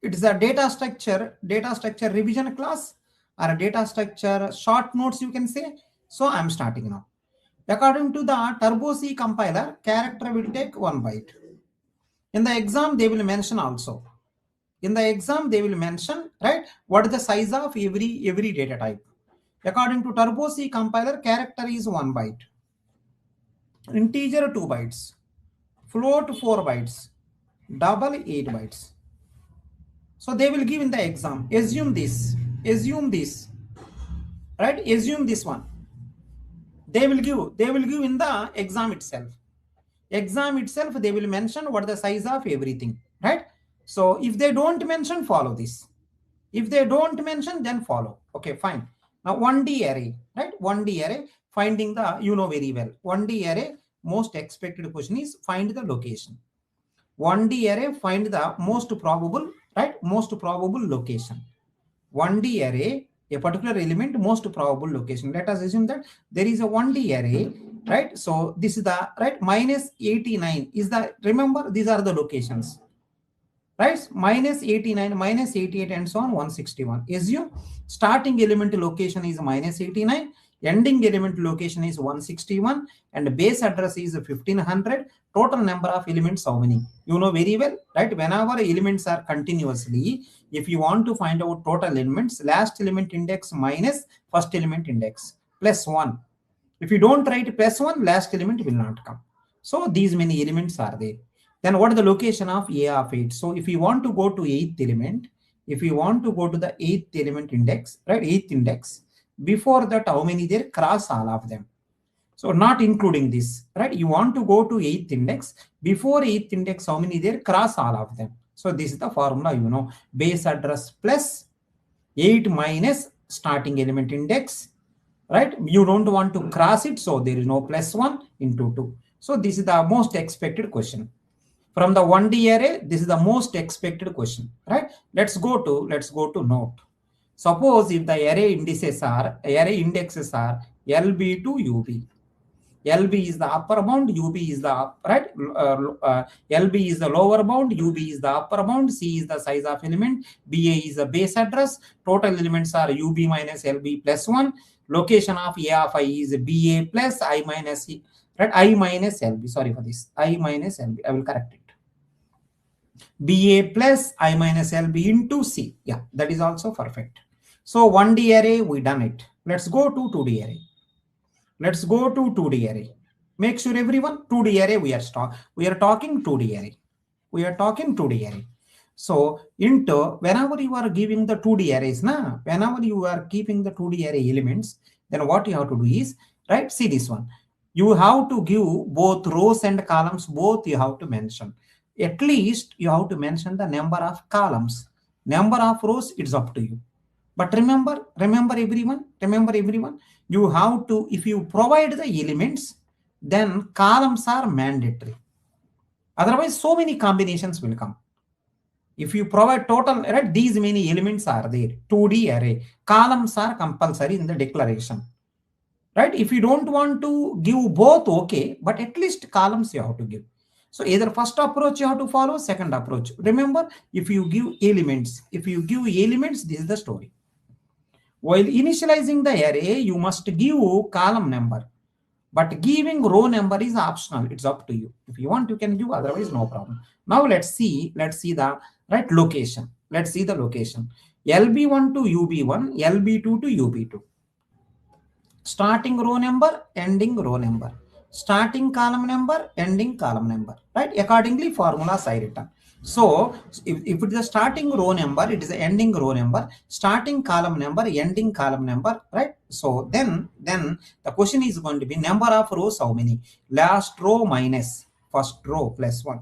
it is a data structure revision class or a data structure short notes, you can say. So I'm starting now. According to the Turbo C compiler, character will take 1 byte. In the exam, they will mention also. In the exam, they will mention, right, what is the size of every data type. According to Turbo C compiler, character is 1 byte. Integer 2 bytes. Float 4 bytes. Double 8 bytes. So they will give in the exam. Assume this, right? Assume this one. They will give in the exam itself. They will mention what the size of everything, right? So if they don't mention, follow this. If they don't mention, then follow. Okay, fine. Now 1D array, right? 1D array, finding the, you know very well. 1D array, most expected question is find the location. 1D array, find the most probable, right? Most probable location. 1D array, a particular element, most probable location. Let us assume that there is a 1D array, right? So this is the, right, minus 89 is the, remember, these are the locations, right? Minus 89, minus 88, and so on, 161. Assume starting element location is minus 89, ending element location is 161, and base address is 1500. Total number of elements, how many? You know very well, right? Whenever elements are continuously, if you want to find out total elements, last element index minus first element index plus 1. If you don't write plus 1, last element will not come. So these many elements are there. Then what is the location of A of 8? So if you want to go to 8th element, if you want to go to the 8th element index, right, 8th index, before that, how many there? Cross all of them. So not including this, right? You want to go to 8th index. Before 8th index, how many there? Cross all of them. So this is the formula, you know, base address plus 8 minus starting element index, right? You don't want to cross it, so there is no plus 1 into 2. So this is the most expected question. From the 1D array, this is the most expected question, right? Let's go to note. Suppose if the array indexes are LB to UB. LB is the upper bound, UB is the right. LB is the lower bound, UB is the upper bound, C is the size of element, BA is the base address. Total elements are UB minus LB plus 1. Location of A of I is BA plus I minus C, right? I minus LB. Sorry for this. I minus LB. I will correct it. BA plus I minus LB into C. Yeah, that is also perfect. So 1D array, we done it. Let's go to 2D array. Let's go to 2D array. Make sure everyone, 2D array, we are talking 2D array. We are talking 2D array. So into, whenever you are giving the 2D arrays, whenever you are keeping the 2D array elements, then what you have to do is, right, see this one. You have to give both rows and columns, both you have to mention. At least you have to mention the number of columns. Number of rows, it's up to you. But remember everyone, you have to, if you provide the elements, then columns are mandatory. Otherwise, so many combinations will come. If you provide total, right, these many elements are there, 2D array, columns are compulsory in the declaration. Right? If you don't want to give both, okay, but at least columns you have to give. So either first approach you have to follow, second approach. Remember, if you give elements, this is the story. While initializing the array, you must give column number, but giving row number is optional. It's up to you. If you want, you can give, otherwise no problem. Now let's see the right location. Let's see the location. LB1 to UB1, LB2 to UB2. Starting row number, ending row number. Starting column number, ending column number, right? Accordingly, formulas I written. So if it is a starting row number, it is the ending row number, starting column number, ending column number, right? So then the question is going to be number of rows, how many? Last row minus first row plus 1.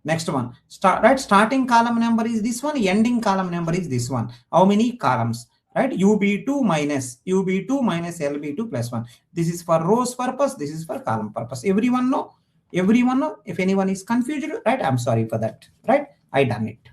Next one, starting column number is this one, ending column number is this one. How many columns? Right, UB2 minus LB2 plus 1. This is for rows purpose, this is for column purpose. Everyone know? If anyone is confused, right, I'm sorry for that, right? I done it.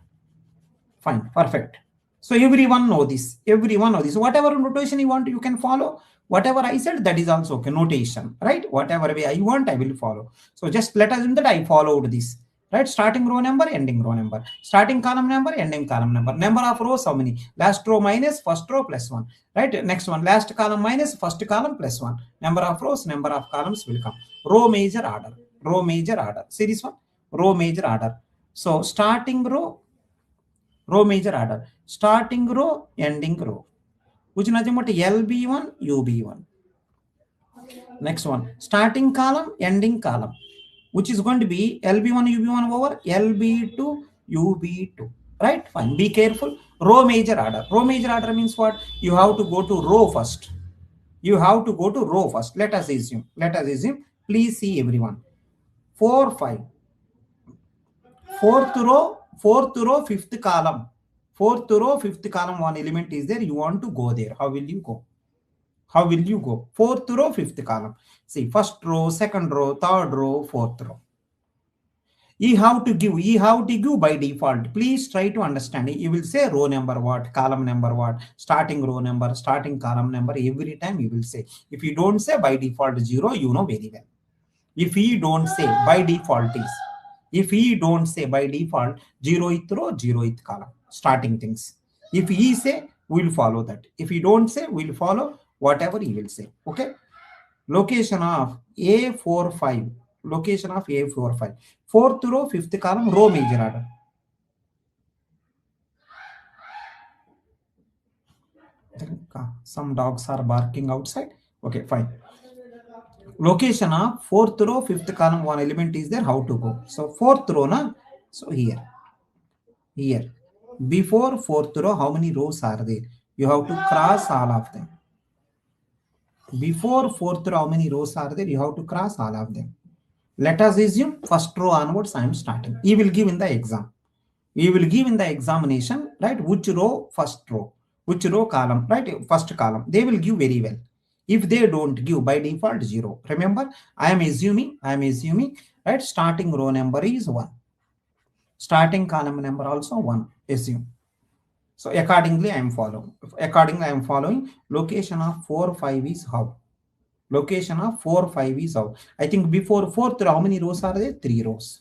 Fine, perfect. So everyone know this. Whatever notation you want, you can follow. Whatever I said, that is also okay, notation, right? Whatever way I want, I will follow. So just let us assume that I followed this, right? Starting row number, ending row number, starting column number, ending column number of rows, how many? Last row minus first row plus 1, right? Next one, last column minus first column plus 1. Number of rows, number of columns will come. Row major order. See this one, row major order. So starting row major order, starting row, ending row, which is nothing but LB1, UB1. Next one, starting column, ending column, which is going to be LB1, UB1 over LB2, UB2. Right? Fine. Be careful. Row major order. Row major order means what? You have to go to row first. You have to go to row first. Let us assume. Please see everyone. 4, 5. Fourth row, fifth column. Fourth row, fifth column, one element is there. You want to go there. How will you go? Fourth row, fifth column. See, first row, second row, third row, fourth row. You have to give by default. Please try to understand it. You will say row number what, column number what, starting row number, starting column number. Every time you will say. If you don't say by default 0, you know very well. If you don't say by default 0th row, 0th column, starting things. If he say, we'll follow that. If you don't say, we'll follow whatever he will say. Okay. Location of A45. Location of A45. Fourth row, fifth column, row major order. Some dogs are barking outside. Okay, fine. Location of fourth row, fifth column, one element is there. How to go? So fourth row, na? So here. Before fourth row, how many rows are there? You have to cross all of them. Before fourth row, how many rows are there? You have to cross all of them. Let us assume first row onwards I am starting. He will give in the exam. We will give in the examination, right? Which row, first row, which row column, right? First column. They will give very well. If they don't give, by default 0. Remember, I am assuming, right? Starting row number is 1. Starting column number also 1. Assume. So accordingly, I am following. Location of 4, 5 is how? Location of 4, 5 is how? I think before fourth row, how many rows are there? 3 rows.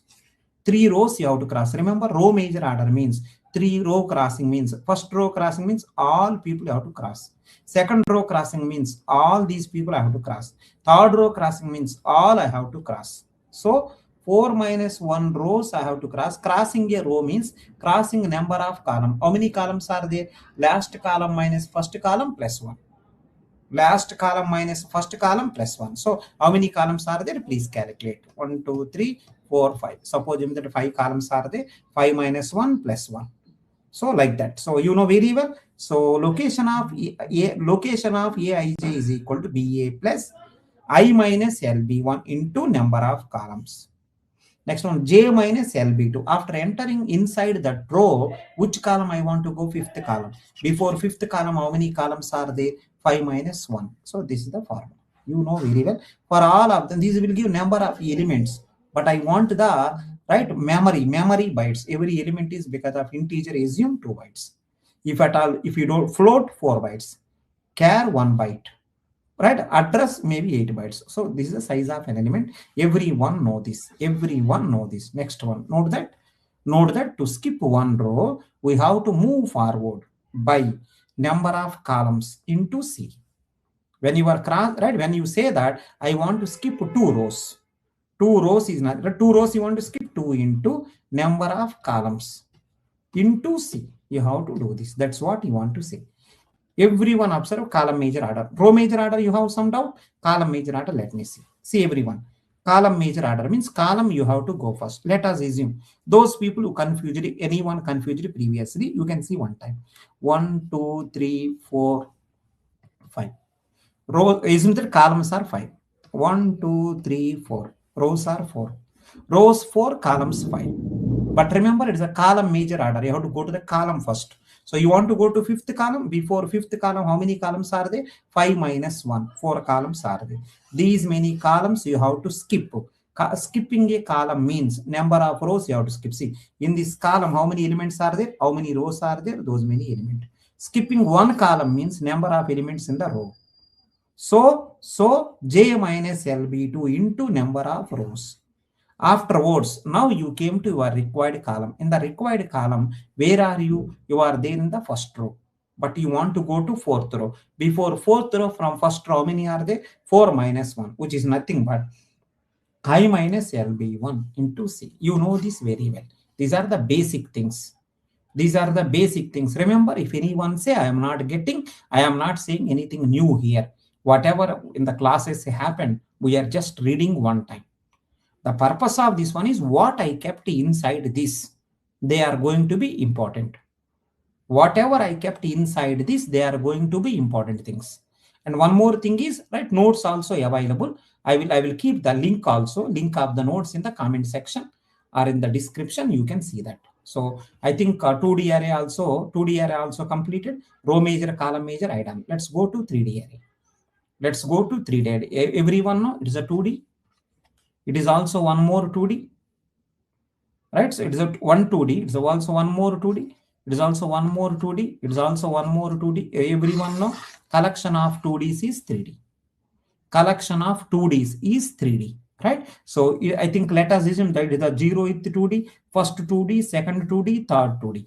3 rows you have to cross. Remember, row major order means 3 row crossing means first row crossing means all people have to cross. Second row crossing means all these people I have to cross. Third row crossing means all I have to cross. So 4 minus 1 rows I have to cross. Crossing a row means crossing number of column. How many columns are there? Last column minus first column plus 1. Last column minus first column plus 1. So how many columns are there? Please calculate. 1, 2, 3, 4, 5. Suppose that 5 columns are there. 5 minus 1 plus 1. So like that. So you know very well. So location of Aij is equal to BA plus I minus LB1 into number of columns. Next one, J minus LB2. After entering inside that row, which column I want to go? Fifth column. Before fifth column, how many columns are there? 5 minus 1. So this is the formula. You know very well. For all of them, these will give number of elements. But I want the right memory bytes. Every element is because of integer, assume 2 bytes. If at all, if you don't float, 4 bytes. Char 1 byte. Right, address maybe 8 bytes. So this is the size of an element. Everyone know this. Next one, note that to skip one row, we have to move forward by number of columns into C. When you are right, when you say that I want to skip 2 rows, 2 rows is not 2 rows. You want to skip 2 into number of columns into C. You have to do this. That's what you want to say. Everyone observe column major order. Row major order, you have some doubt. Column major order, let me see. See everyone. Column major order means column you have to go first. Let us assume those people who confused it, anyone confused it previously, you can see one time. 1, 2, 3, 4, 5. Row, assume that columns are 5. 1, 2, 3, 4. Rows are 4. Rows 4, columns 5. But remember, it is a column major order. You have to go to the column first. So you want to go to fifth column. Before fifth column, how many columns are there? 5 minus 1. 4 columns are there. These many columns you have to skip. Skipping a column means number of rows you have to skip. See, in this column, how many elements are there? How many rows are there? Those many elements. Skipping one column means number of elements in the row. So J minus LB2 into number of rows. Afterwards, now you came to your required column. In the required column, where are you? You are there in the first row. But you want to go to fourth row. Before fourth row, from first row, how many are there? 4 minus 1, which is nothing but I minus LB1 into C. You know this very well. These are the basic things. These are the basic things. Remember, if anyone say I am not getting, I am not saying anything new here. Whatever in the classes happened, we are just reading one time. The purpose of this one is what I kept inside this. They are going to be important. Whatever I kept inside this, they are going to be important things. And one more thing is, right, notes also available. I will keep the link also, link of the notes in the comment section or in the description. You can see that. So I think 2D array also completed. Row major, column major, I done. Let's go to 3D array. Let's go to 3D array. Everyone know it is a 2D. It is also one more 2D. Right? So it is a one 2D. It's also one more 2D. It is also one more 2D. It is also one more 2D. Everyone know collection of 2Ds is 3D. Collection of 2Ds is 3D. Right? So I think let us assume that it is a 0th 2D, first 2D, second 2D, third 2D.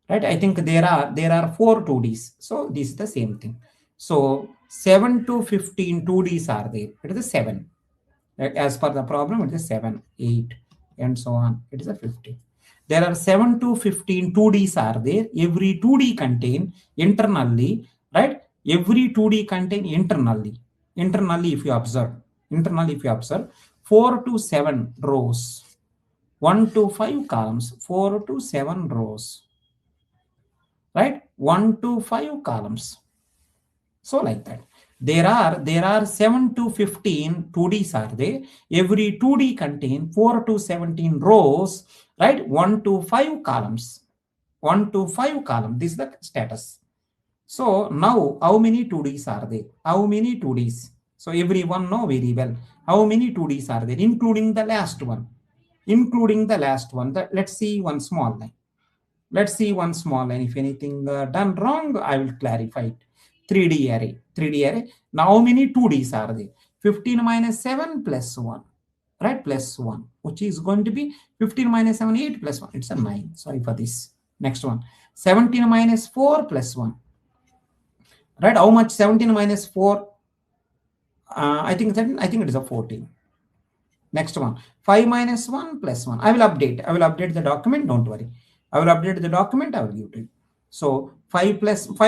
Right? I think there are 4 2Ds. So this is the same thing. So 7 to 15 2Ds are there. It is a 7. As per the problem, it is 7, 8, and so on. It is a 50. There are 7 to 15 2Ds are there. Every 2D contain internally, right? Every 2D contain internally. Internally, if you observe, 4 to 7 rows, 1 to 5 columns, 4 to 7 rows, right? 1 to 5 columns. So like that. There are 7 to 15 2Ds are there. Every 2D contain 4 to 17 rows, right? 1 to 5 columns. 1 to 5 columns. This is the status. So now how many 2Ds are there? How many 2Ds? So everyone know very well. How many 2Ds are there? Including the last one. Including the last one. Let's see one small line. Let's see one small line. If anything done wrong, I will clarify it. 3D array. 3D array. Now how many 2Ds are there? 15 minus 7 plus 1. Right? Plus 1. Which is going to be 15 minus 7, 8 plus 1. It's a 9. Sorry for this. Next one. 17 minus 4 plus 1. Right? How much? 17 minus 4. I think it is a 14. Next one. 5 minus 1 plus 1. I will update the document. Don't worry. I will update the document. I will give it to you. So 5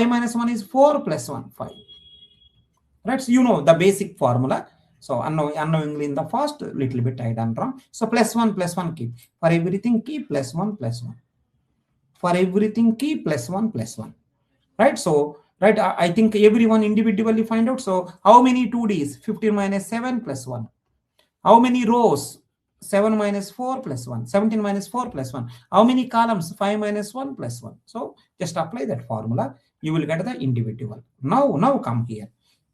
minus 1 is 4 plus 1, 5. Right? So you know the basic formula. So unknowingly in the first little bit I done wrong. So plus 1 keep. For everything keep plus 1 plus 1. For everything keep plus 1 plus 1. Right? So right, I think everyone individually find out. So how many 2Ds? 15 minus 7 plus 1. How many rows? 7 minus 4 plus 1. 17 minus 4 plus 1. How many columns? 5 minus 1 plus 1. So just apply that formula. You will get the individual. Now come here.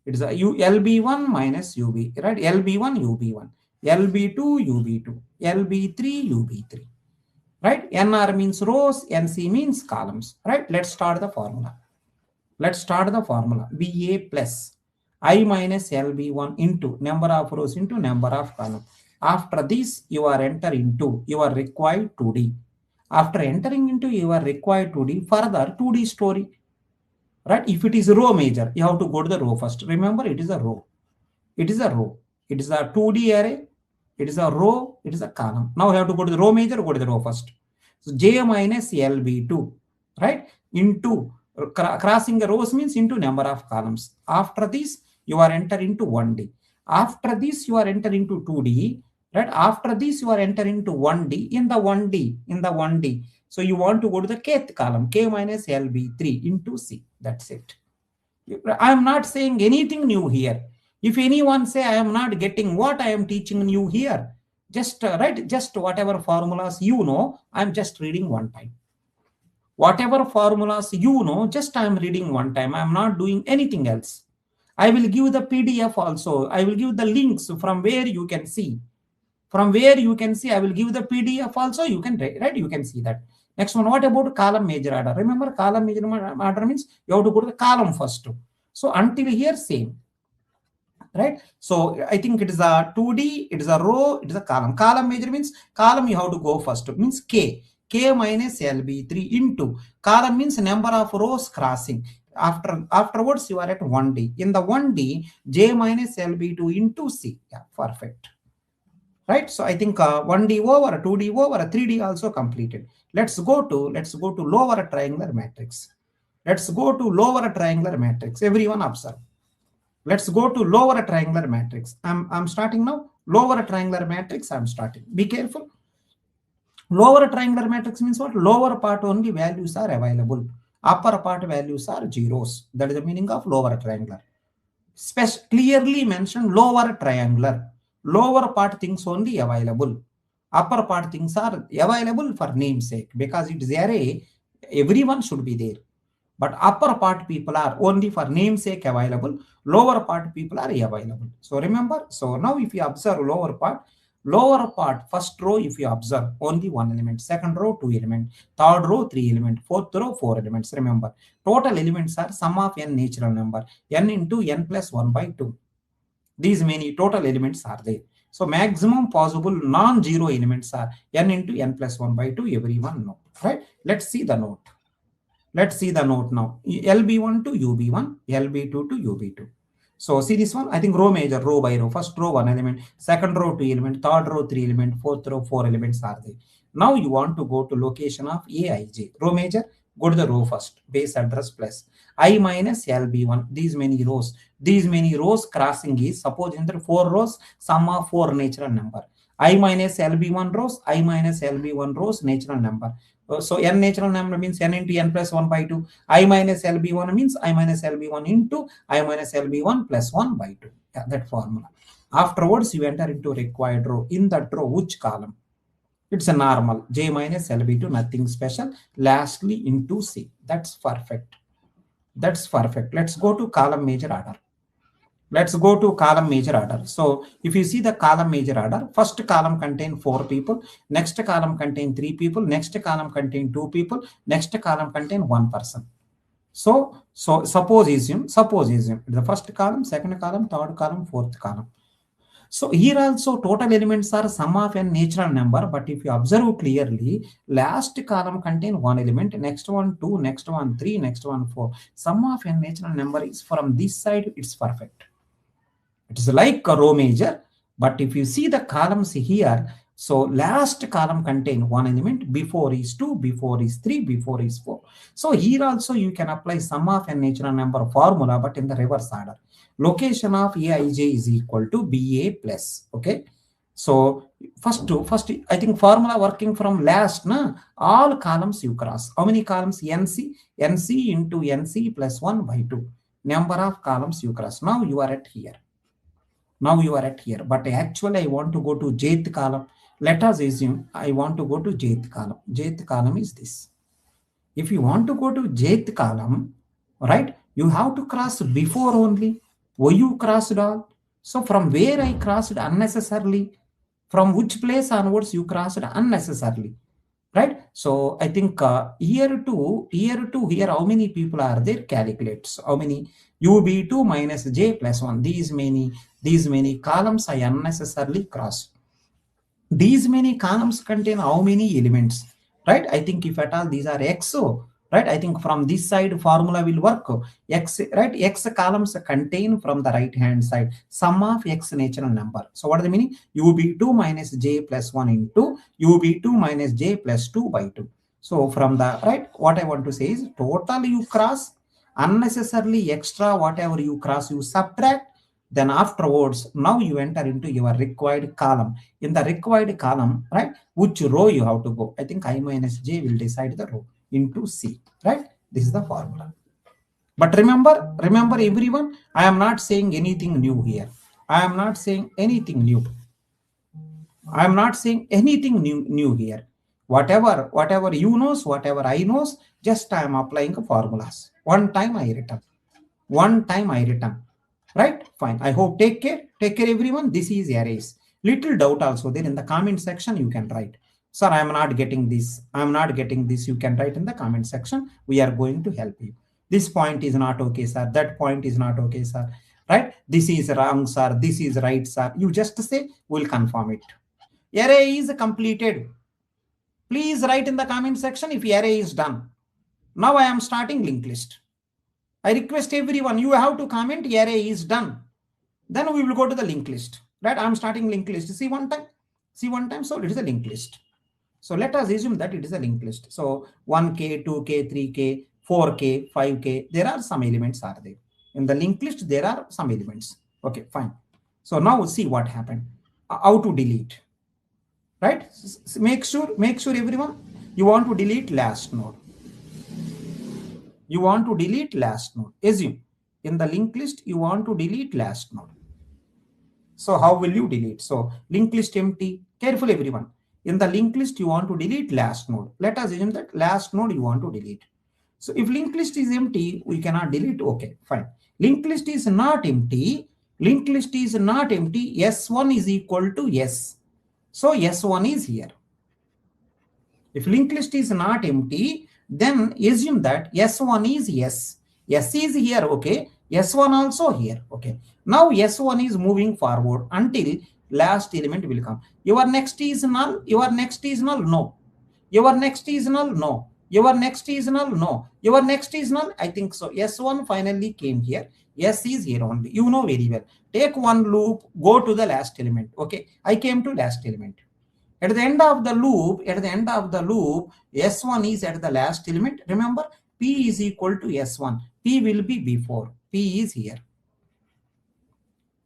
It is a LB1 minus UB. Right? LB1, UB1. LB2, UB2. LB3, UB3. Right? NR means rows. NC means columns. Right? Let's start the formula. BA plus I minus LB1 into number of rows into number of columns. After this, you are enter into your required 2D. After entering into your required 2D, further 2D story. Right? If it is row major, you have to go to the row first. Remember, it is a row. It is a 2D array. It is a row. It is a column. Now you have to go to the row major, go to the row first. So J minus LB2, right? Into crossing the rows means into number of columns. After this, you are enter into 1D. After this, you are enter into 2D. Right? After this, you are enter into 1D. In the 1D. So you want to go to the kth column, K minus LB3 into C. That's it. I am not saying anything new here. If anyone say I am not getting what I am teaching you here, just just whatever formulas you know, I am just reading one time. Whatever formulas you know, just I am reading one time. I am not doing anything else. I will give the PDF also. I will give the links from where you can see. I will give the PDF also. You can write, you can see that. Next one, what about column major order? Remember, column major order means you have to go to the column first. So until here, same. right? So I think it is a 2D, it is a row, it is a column. Column measure means column you have to go first, means K minus LB3 into column means number of rows crossing. Afterwards you are at 1D. In the 1D, J minus LB2 into C. Yeah, perfect. Right? So I think 1D over, 2D over, 3D also completed. Let's go to lower triangular matrix. Let's go to lower triangular matrix. Everyone observe. Let's go to lower triangular matrix. I'm starting now. Lower triangular matrix, I'm starting. Be careful. Lower triangular matrix means what? Lower part only values are available. Upper part values are zeros. That is the meaning of lower triangular. Clearly mentioned lower triangular. Lower part things only available. Upper part things are available for namesake because it is array. Everyone should be there. But upper part people are only for namesake available. Lower part people are available. So remember, so now if you observe lower part, first row if you observe only one element, second row 2 elements, third row 3 elements, fourth row 4 elements. Remember, total elements are sum of n natural number, n into n plus 1 by 2. These many total elements are there. So maximum possible non-zero elements are n into n plus 1 by 2. Everyone know, right? Let's see the note. Let's see the note now. LB1 to UB1, LB2 to UB2. So see this one, I think row major, row by row. First row 1 element, second row 2 element, third row 3 element, fourth row 4 elements are there. Now you want to go to location of Aij. Row major, go to the row first, base address plus I minus LB1. These many rows crossing is, suppose in the 4 rows, sum of 4 natural number. I minus LB1 rows, I minus LB1 rows natural number. So n natural number means n into n plus 1 by 2. I minus LB1 means I minus LB1 into I minus LB1 plus 1 by 2. Yeah, that formula. Afterwards, you enter into required row. In that row, which column? It's a normal. J minus LB2, nothing special. Lastly, into C. That's perfect. That's perfect. Let's go to column major order. Let's go to column major order. So if you see the column major order, first column contain 4 people, next column contain 3 people, next column contain 2 people, next column contain 1 person. So suppose assume the first column, second column, third column, fourth column. So here also total elements are sum of n natural number, but if you observe clearly, last column contain 1 element, next one 2, next one 3, next one 4. Sum of n natural number is from this side, it's perfect. It is like a row major, but if you see the columns here, so last column contain 1 element, before is 2, before is 3, before is 4. So here also you can apply sum of n natural number formula, but in the reverse order. Location of Aij is equal to Ba plus, okay? So first I think formula working from last, na? All columns you cross. How many columns? NC into NC plus 1 by 2. Number of columns you cross. Now you are at here. But actually I want to go to jth column. Let us assume I want to go to jth column. Jth column is this. If you want to go to jth column, right, you have to cross before only. Why you crossed all? So from where I crossed unnecessarily? From which place onwards you crossed unnecessarily? Right? So I think here to here, how many people are there? Calculate. So how many? UB2 minus J plus 1. These many columns I unnecessarily crossed. These many columns contain how many elements? Right? I think if at all these are XO, right? I think from this side formula will work. X, right? X columns contain from the right hand side sum of X natural number. So what is the meaning? UB2 minus J plus 1 into UB2 minus J plus 2 by 2. So from the right, what I want to say is total you cross, unnecessarily extra whatever you cross you subtract. Then afterwards, now you enter into your required column. In the required column, right, which row you have to go? I think I minus J will decide the row into C, right? This is the formula. But remember everyone, I am not saying anything new here. I am not saying anything new. I am not saying anything new here. Whatever you knows, whatever I knows, just I am applying formulas. One time I return. Right? Fine. I hope take care everyone. This is arrays. Little doubt also there in the comment section you can write. Sir, I am not getting this. You can write in the comment section. We are going to help you. This point is not okay, sir. That point is not okay, sir. right? This is wrong, sir. This is right, sir. You just say, we'll confirm it. Array is completed. Please write in the comment section if array is done. Now I am starting linked list. I request everyone, you have to comment array is done. Then we will go to the linked list, right? I'm starting linked list. See one time. So it is a linked list. So let us assume that it is a linked list. So 1K, 2K, 3K, 4K, 5K, there are some elements are there. In the linked list, there are some elements. Okay, fine. So now see what happened. How to delete, right? Make sure everyone, you want to delete last node. You want to delete last node. Assume in the linked list, you want to delete last node. So how will you delete? So linked list empty. Careful everyone. In the linked list, you want to delete last node. Let us assume that last node you want to delete. So if linked list is empty, we cannot delete. Okay, fine. Linked list is not empty. Linked list is not empty. S1 is equal to S. So S1 is here. If linked list is not empty, then assume that S1 is S. S is here, okay. S1 also here, okay. Now S1 is moving forward until last element will come. Your next is null, your next is null, no. Your next is null, no. Your next is null, no. Your next is null, I think so. S1 finally came here. S is here only. You know very well. Take one loop, go to the last element, okay. I came to last element. At the end of the loop, S1 is at the last element. Remember, P is equal to S1. P will be before. P is here.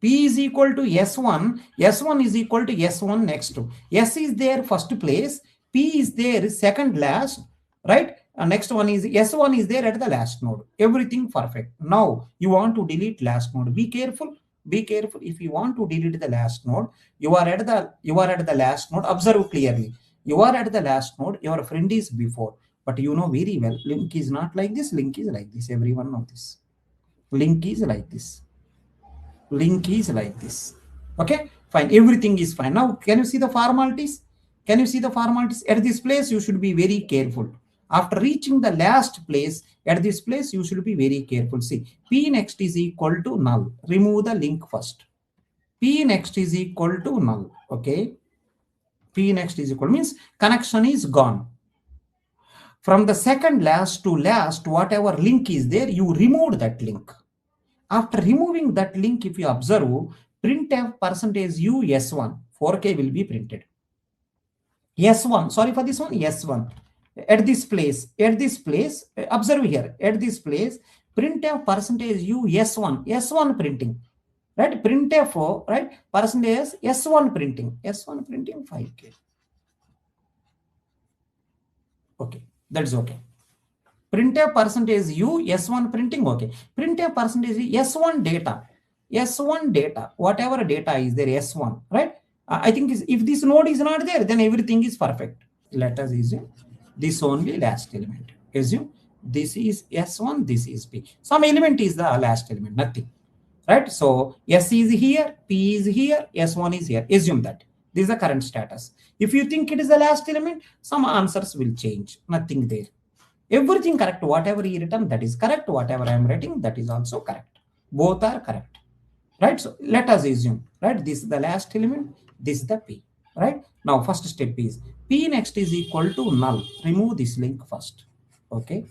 P is equal to S1. S1 is equal to S1 next to. S is there first place. P is there second last, right? Next one is S1 is there at the last node. Everything perfect. Now you want to delete last node. Be careful. Be careful. If you want to delete the last node, you are at the last node. Observe clearly. You are at the last node. Your friend is before. But you know very well, link is not like this. Link is like this. Everyone knows this. Link is like this. Link is like this. Okay, fine. Everything is fine. Now, can you see the formalities? Can you see the formalities? At this place, you should be very careful. After reaching the last place, at this place, you should be very careful. See, P next is equal to null. Remove the link first. P next is equal to null. Okay. P next is equal means connection is gone. From the second last to last, whatever link is there, you remove that link. After removing that link, if you observe, printf %u S1, 4K will be printed. S1, sorry for this one, S1. At this place, observe here, at this place, printf %u S1, S1 printing, right? Printf, right? Percentage S1 printing, 5K. Okay, that's okay. Printf %u S1 printing, okay. Printf %u S1 data, whatever data is there, S1, right? I think if this node is not there, then everything is perfect. Let us assume this only last element. Assume this is S1, this is P. Some element is the last element, nothing, right? So S is here, P is here, S1 is here. Assume that. This is the current status. If you think it is the last element, some answers will change, nothing there. Everything correct. Whatever he written, that is correct. Whatever I am writing, that is also correct. Both are correct, right? So let us assume, right? This is the last element. This is the P, right? Now first step is P next is equal to null. Remove this link first. Okay.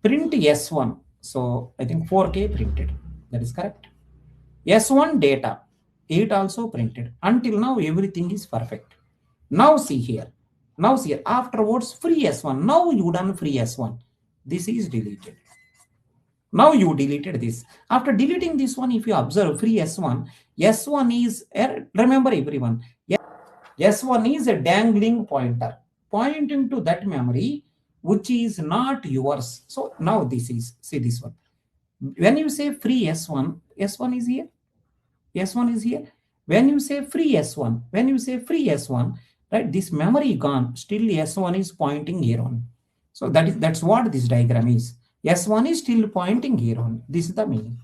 Print S1. So I think 4K printed. That is correct. S1 data, 8 also printed. Until now, everything is perfect. Now see here. Now see here. Afterwards, free S1. Now you done free S1. This is deleted. Now you deleted this. After deleting this one, if you observe free S1, S1 is, remember everyone, S1 is a dangling pointer pointing to that memory which is not yours. So now this is, see this one. When you say free S1, S1 is here. S1 is here. When you say free S1, right, this memory gone, still S1 is pointing here on. So that's what this diagram is. S1 is still pointing here on. This is the meaning.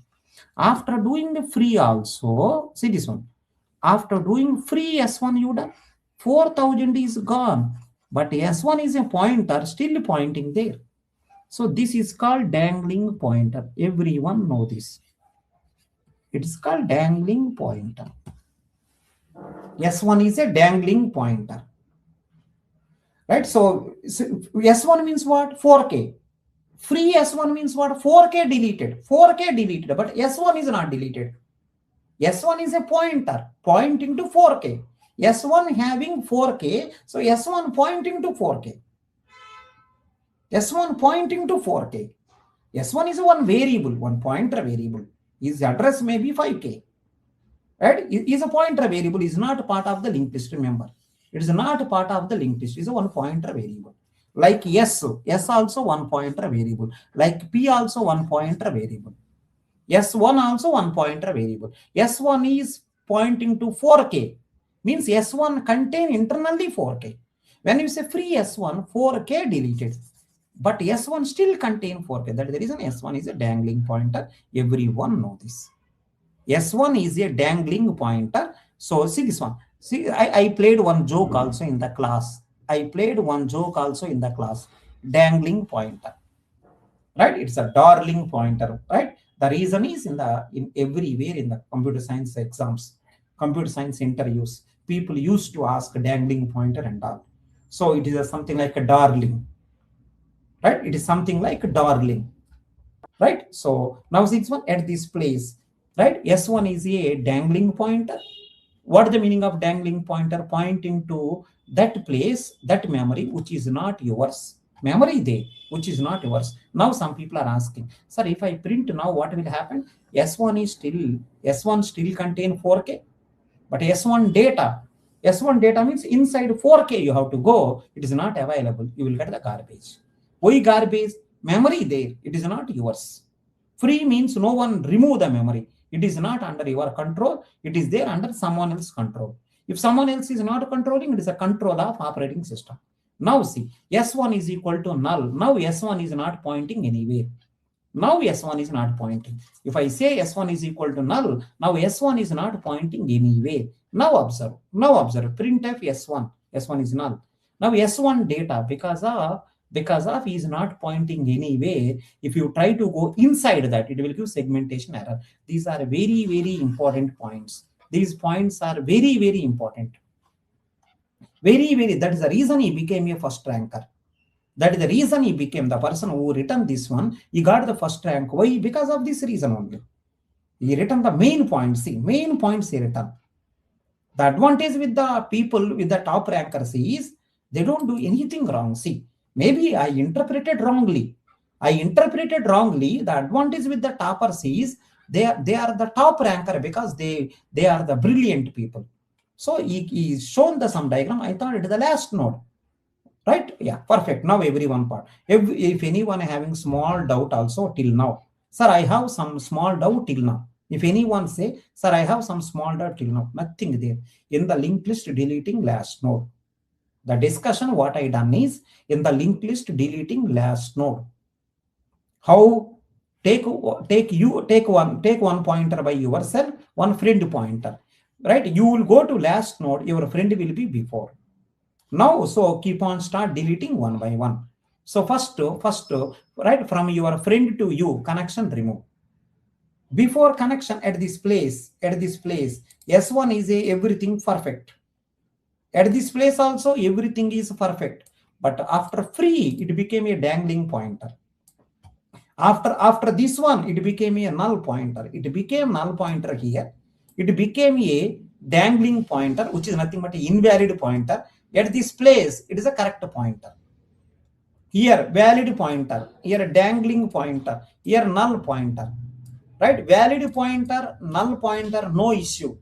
After doing the free also, see this one. After doing free S1, you done 4000 is gone, but S1 is a pointer still pointing there. So this is called dangling pointer. Everyone know this. It is called dangling pointer. S1 is a dangling pointer. Right? So S1 means what? 4K. Free S1 means what? 4K deleted. 4K deleted, but S1 is not deleted. S1 is a pointer pointing to 4K. S1 having 4K, so S1 pointing to 4K. S1 pointing to 4K. S1 is one variable, one pointer variable. His address may be 5K. Right? Is a pointer variable, is not part of the linked list, remember. It is not part of the linked list, is a one pointer variable. Like S also one pointer variable. Like P also one pointer variable. S1 also one pointer variable. S1 is pointing to 4K. Means S1 contain internally 4K. When you say free S1, 4K deleted. But S1 still contain 4K. That is the reason S1 is a dangling pointer. Everyone know this. S1 is a dangling pointer. So see this one. See, I played one joke also in the class. Dangling pointer. Right? It's a darling pointer. Right? The reason is in everywhere in the computer science exams, computer science interviews, people used to ask dangling pointer and all. So it is something like a darling. Right? It is something like a darling. Right? So now 6-1 at this place. Right? S1 is a dangling pointer. What is the meaning of dangling pointer? Pointing to that place, that memory which is not yours. Memory there which is not yours. Now some people are asking, sir, if I print now, what will happen? S1 still contain 4K, but S1 data means inside 4K you have to go. It is not available. You will get the garbage. Why garbage? Memory there. It is not yours. Free means no one remove the memory. It is not under your control. It is there under someone else's control. If someone else is not controlling, it is a control of operating system. Now see, S1 is equal to null. Now S1 is not pointing anywhere. Now S1 is not pointing. If I say S1 is equal to null, now S1 is not pointing anywhere. Now observe. Printf S1. S1 is null. Now S1 data, because of is not pointing anywhere, if you try to go inside that, it will give segmentation error. These are very, very important points. These points are very, very important. Very, very. That is the reason he became a first ranker. That is the reason he became the person who written this one. He got the first rank. Why? Because of this reason only. He written the main points. See, main points he written. The advantage with the people with the top rankers is they don't do anything wrong. See, maybe I interpreted wrongly. The advantage with the toppers is they are the top ranker because they are the brilliant people. So he shown the some diagram. I thought it is the last node. Right? Yeah, perfect. Now everyone part. If anyone having small doubt also till now, sir, I have some small doubt till now. If anyone say, sir, I have some small doubt till now, nothing there. In the linked list deleting last node. The discussion what I done is in the linked list deleting last node. How take one pointer by yourself, one friend pointer. Right? You will go to last node, your friend will be before. Now, so keep on start deleting one by one. So first, right, from your friend to you, connection remove. Before connection at this place, S1 is everything perfect. At this place also, everything is perfect. But after free, it became a dangling pointer. After this one, it became a null pointer. It became null pointer here. It became a dangling pointer, which is nothing but an invalid pointer. At this place, it is a correct pointer. Here, valid pointer. Here, dangling pointer. Here, null pointer. Right? Valid pointer, null pointer, no issue.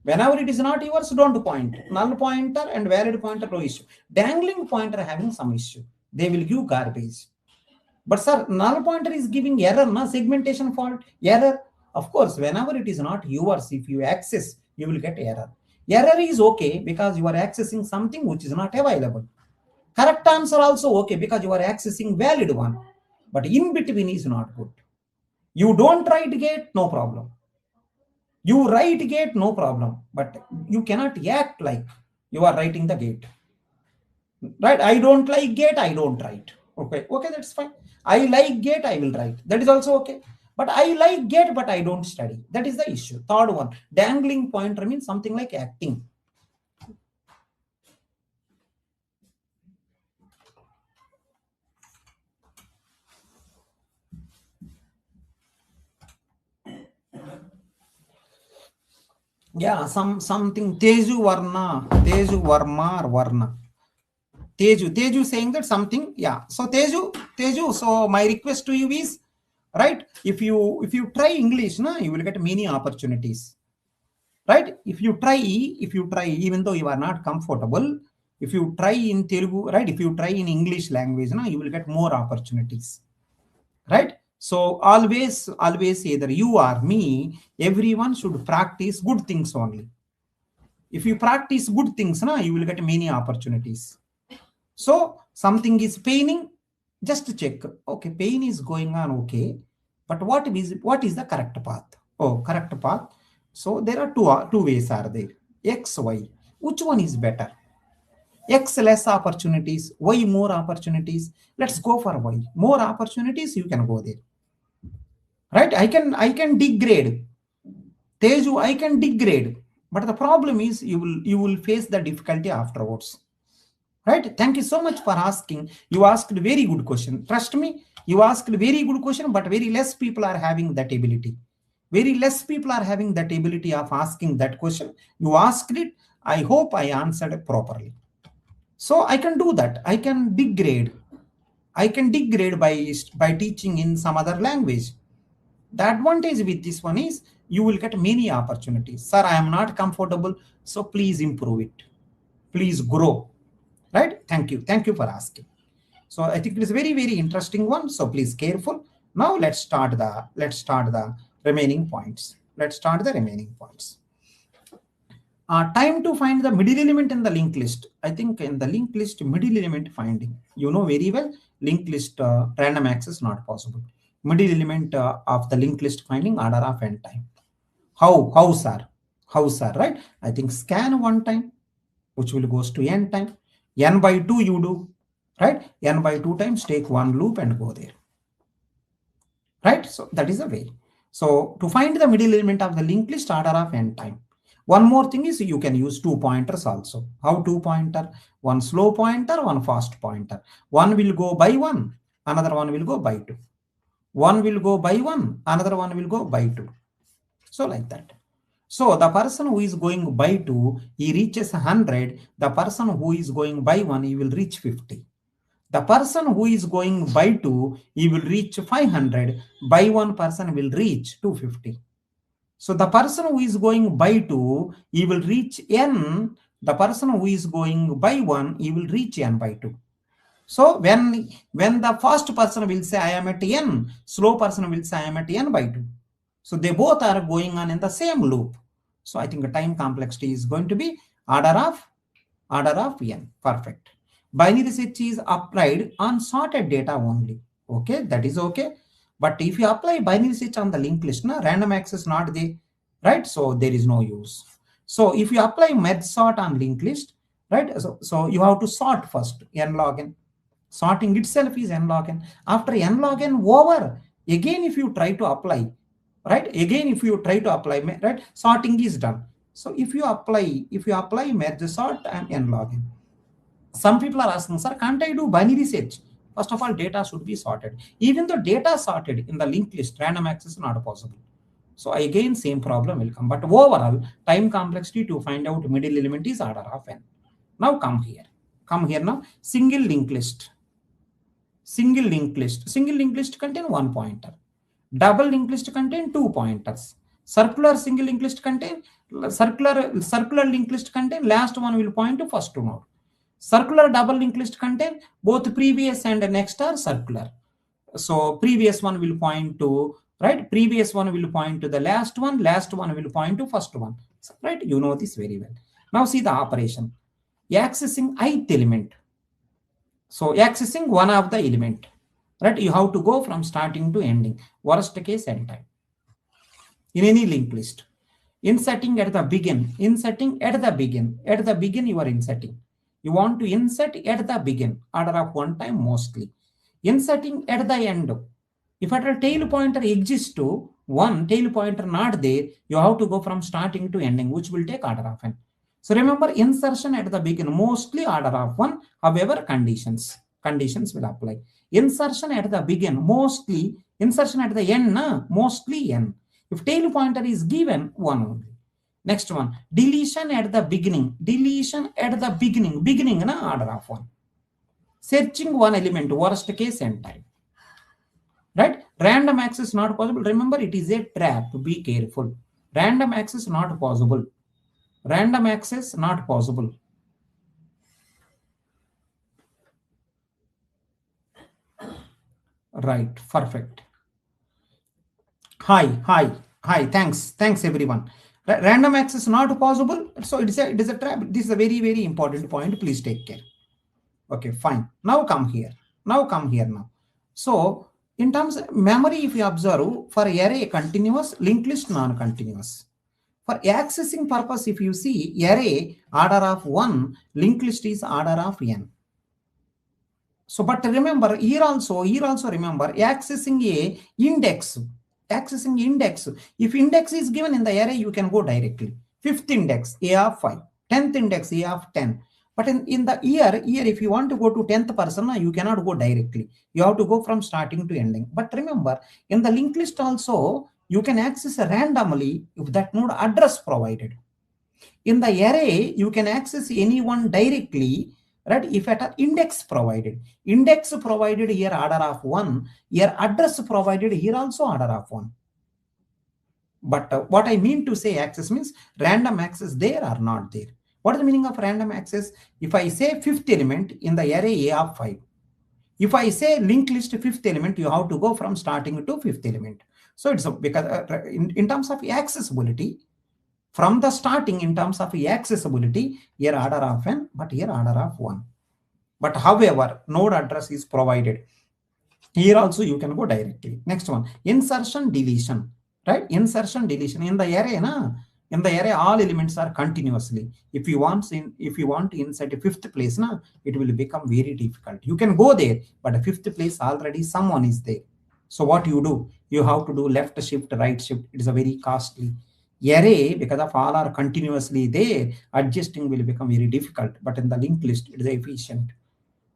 Whenever it is not yours, don't point. Null pointer and valid pointer, no issue. Dangling pointer having some issue. They will give garbage. But sir, null pointer is giving error, na segmentation fault, error. Of course, whenever it is not yours, if you access, you will get error. Error is okay because you are accessing something which is not available. Correct answer also okay because you are accessing valid one. But in between is not good. You don't write gate, no problem. You write gate, no problem. But you cannot act like you are writing the gate. Right? I don't like gate, I don't write. Okay, that's fine. I like gate, I will write. That is also okay. But I like GATE, but I don't study. That is the issue. Third one, dangling pointer means something like acting. Yeah, something Teju Varma or Varna. Teju saying that something, yeah. So Teju, so my request to you is, right, if you try English, na, you will get many opportunities. Right? If you try, even though you are not comfortable, if you try in Telugu, right? If you try in English language, na, you will get more opportunities. Right? So always either you or me, everyone should practice good things only. If you practice good things, na, you will get many opportunities. So something is paining, just check. Okay, pain is going on, okay. But what is the correct path? Oh, correct path. So there are two ways are there. X, Y. Which one is better? X less opportunities, Y more opportunities. Let's go for Y. More opportunities, you can go there. Right? I can degrade. Teju, I can degrade. But the problem is you will face the difficulty afterwards. Right? Thank you so much for asking. You asked a very good question. Trust me, you asked a very good question, but very less people are having that ability. Very less people are having that ability of asking that question. You asked it. I hope I answered it properly. So I can do that. I can degrade. I can degrade by teaching in some other language. The advantage with this one is you will get many opportunities. Sir, I am not comfortable. So please improve it. Please grow. Right? Thank you. Thank you for asking. So I think it is a very, very interesting one. So please careful. Now let's start the remaining points. Let's start the remaining points. Time to find the middle element in the linked list. I think in the linked list, middle element finding. You know very well, linked list random access not possible. Middle element of the linked list finding, order of n time. How sir, right? I think scan one time, which will goes to n time. N by 2 you do, right? N by 2 times take one loop and go there. Right? So that is the way. So to find the middle element of the linked list, order of n time. One more thing is you can use 2 pointers also. How 2 pointer? One slow pointer, one fast pointer. One will go by 1, another one will go by 2. One will go by 1, another one will go by 2. So like that. So the person who is going by 2, he reaches 100. The person who is going by 1, he will reach 50. The person who is going by 2, he will reach 500. By 1 person will reach 250. So the person who is going by 2, he will reach n. The person who is going by 1, he will reach n by 2. So when the fast person will say I am at n, slow person will say I am at n by 2. So they both are going on in the same loop. So I think the time complexity is going to be order of n. Perfect. Binary search is applied on sorted data only. Okay, that is okay. But if you apply binary search on the linked list, random access not there, right? So there is no use. So if you apply merge sort on linked list, right? So you have to sort first, n log n. Sorting itself is n log n. After n log n over, again if you try to apply, right? Again if you try to apply, right? Sorting is done. So if you apply merge sort and n log n. Some people are asking, sir, can't I do binary search? First of all, data should be sorted. Even though data sorted in the linked list, random access is not possible. So again, same problem will come. But overall, time complexity to find out middle element is order of n. Now come here. Come here now. Single linked list. Single linked list contain 1 pointer. Double linked list contain 2 pointers. Circular single linked list contain circular linked list contain last one will point to first node. Circular double linked list contain both previous and next are circular. So previous one will point to, right? Previous one will point to the last one will point to first one. So, right? You know this very well. Now see the operation. Accessing ith element. So accessing one of the element. Right? You have to go from starting to ending. Worst case end time. In any linked list. Inserting at the begin. You are inserting. You want to insert at the begin, order of 1 time mostly. Inserting at the end. If at a tail pointer exists to one, tail pointer not there, you have to go from starting to ending, which will take order of n. So remember, insertion at the beginning, mostly order of 1, however, conditions will apply. Insertion at the beginning, mostly, insertion at the end, mostly n. If tail pointer is given, 1 only. Next one, deletion at the beginning, beginning, order of 1. Searching one element, worst case n time. Right? Random access not possible. Remember, it is a trap. Be careful. Random access not possible. Random access not possible. Right. Perfect. Hi. Thanks everyone. Random access not possible. So it is a trap. This is a very, very important point. Please take care. Okay, fine. Now come here. Now. So in terms of memory, if you observe, for array continuous, linked list non-continuous. For accessing purpose, if you see array order of 1, linked list is order of n. So, but remember here also remember accessing a index. If index is given in the array, you can go directly. 5th index, a of 5. 10th index, a of 10. But in the year, if you want to go to 10th person, you cannot go directly. You have to go from starting to ending. But remember, in the linked list also, you can access randomly if that node address provided. In the array, you can access anyone directly, right? If at an index provided here order of 1, here address provided here also order of 1. But what I mean to say access means random access there or not there. What is the meaning of random access? If I say 5th element in the array a of 5, if I say linked list 5th element, you have to go from starting to 5th element. So it's because in terms of accessibility, from the starting in terms of accessibility, here order of n, but here order of 1. But however, node address is provided. Here also you can go directly. Next one, insertion deletion, right? Insertion deletion in the array, in the array all elements are continuously. If you want to insert a 5th place, it will become very difficult. You can go there, but a 5th place already someone is there. So what you do? You have to do left shift, right shift. It is a very costly array. Because of all are continuously there, adjusting will become very difficult. But in the linked list, it is efficient,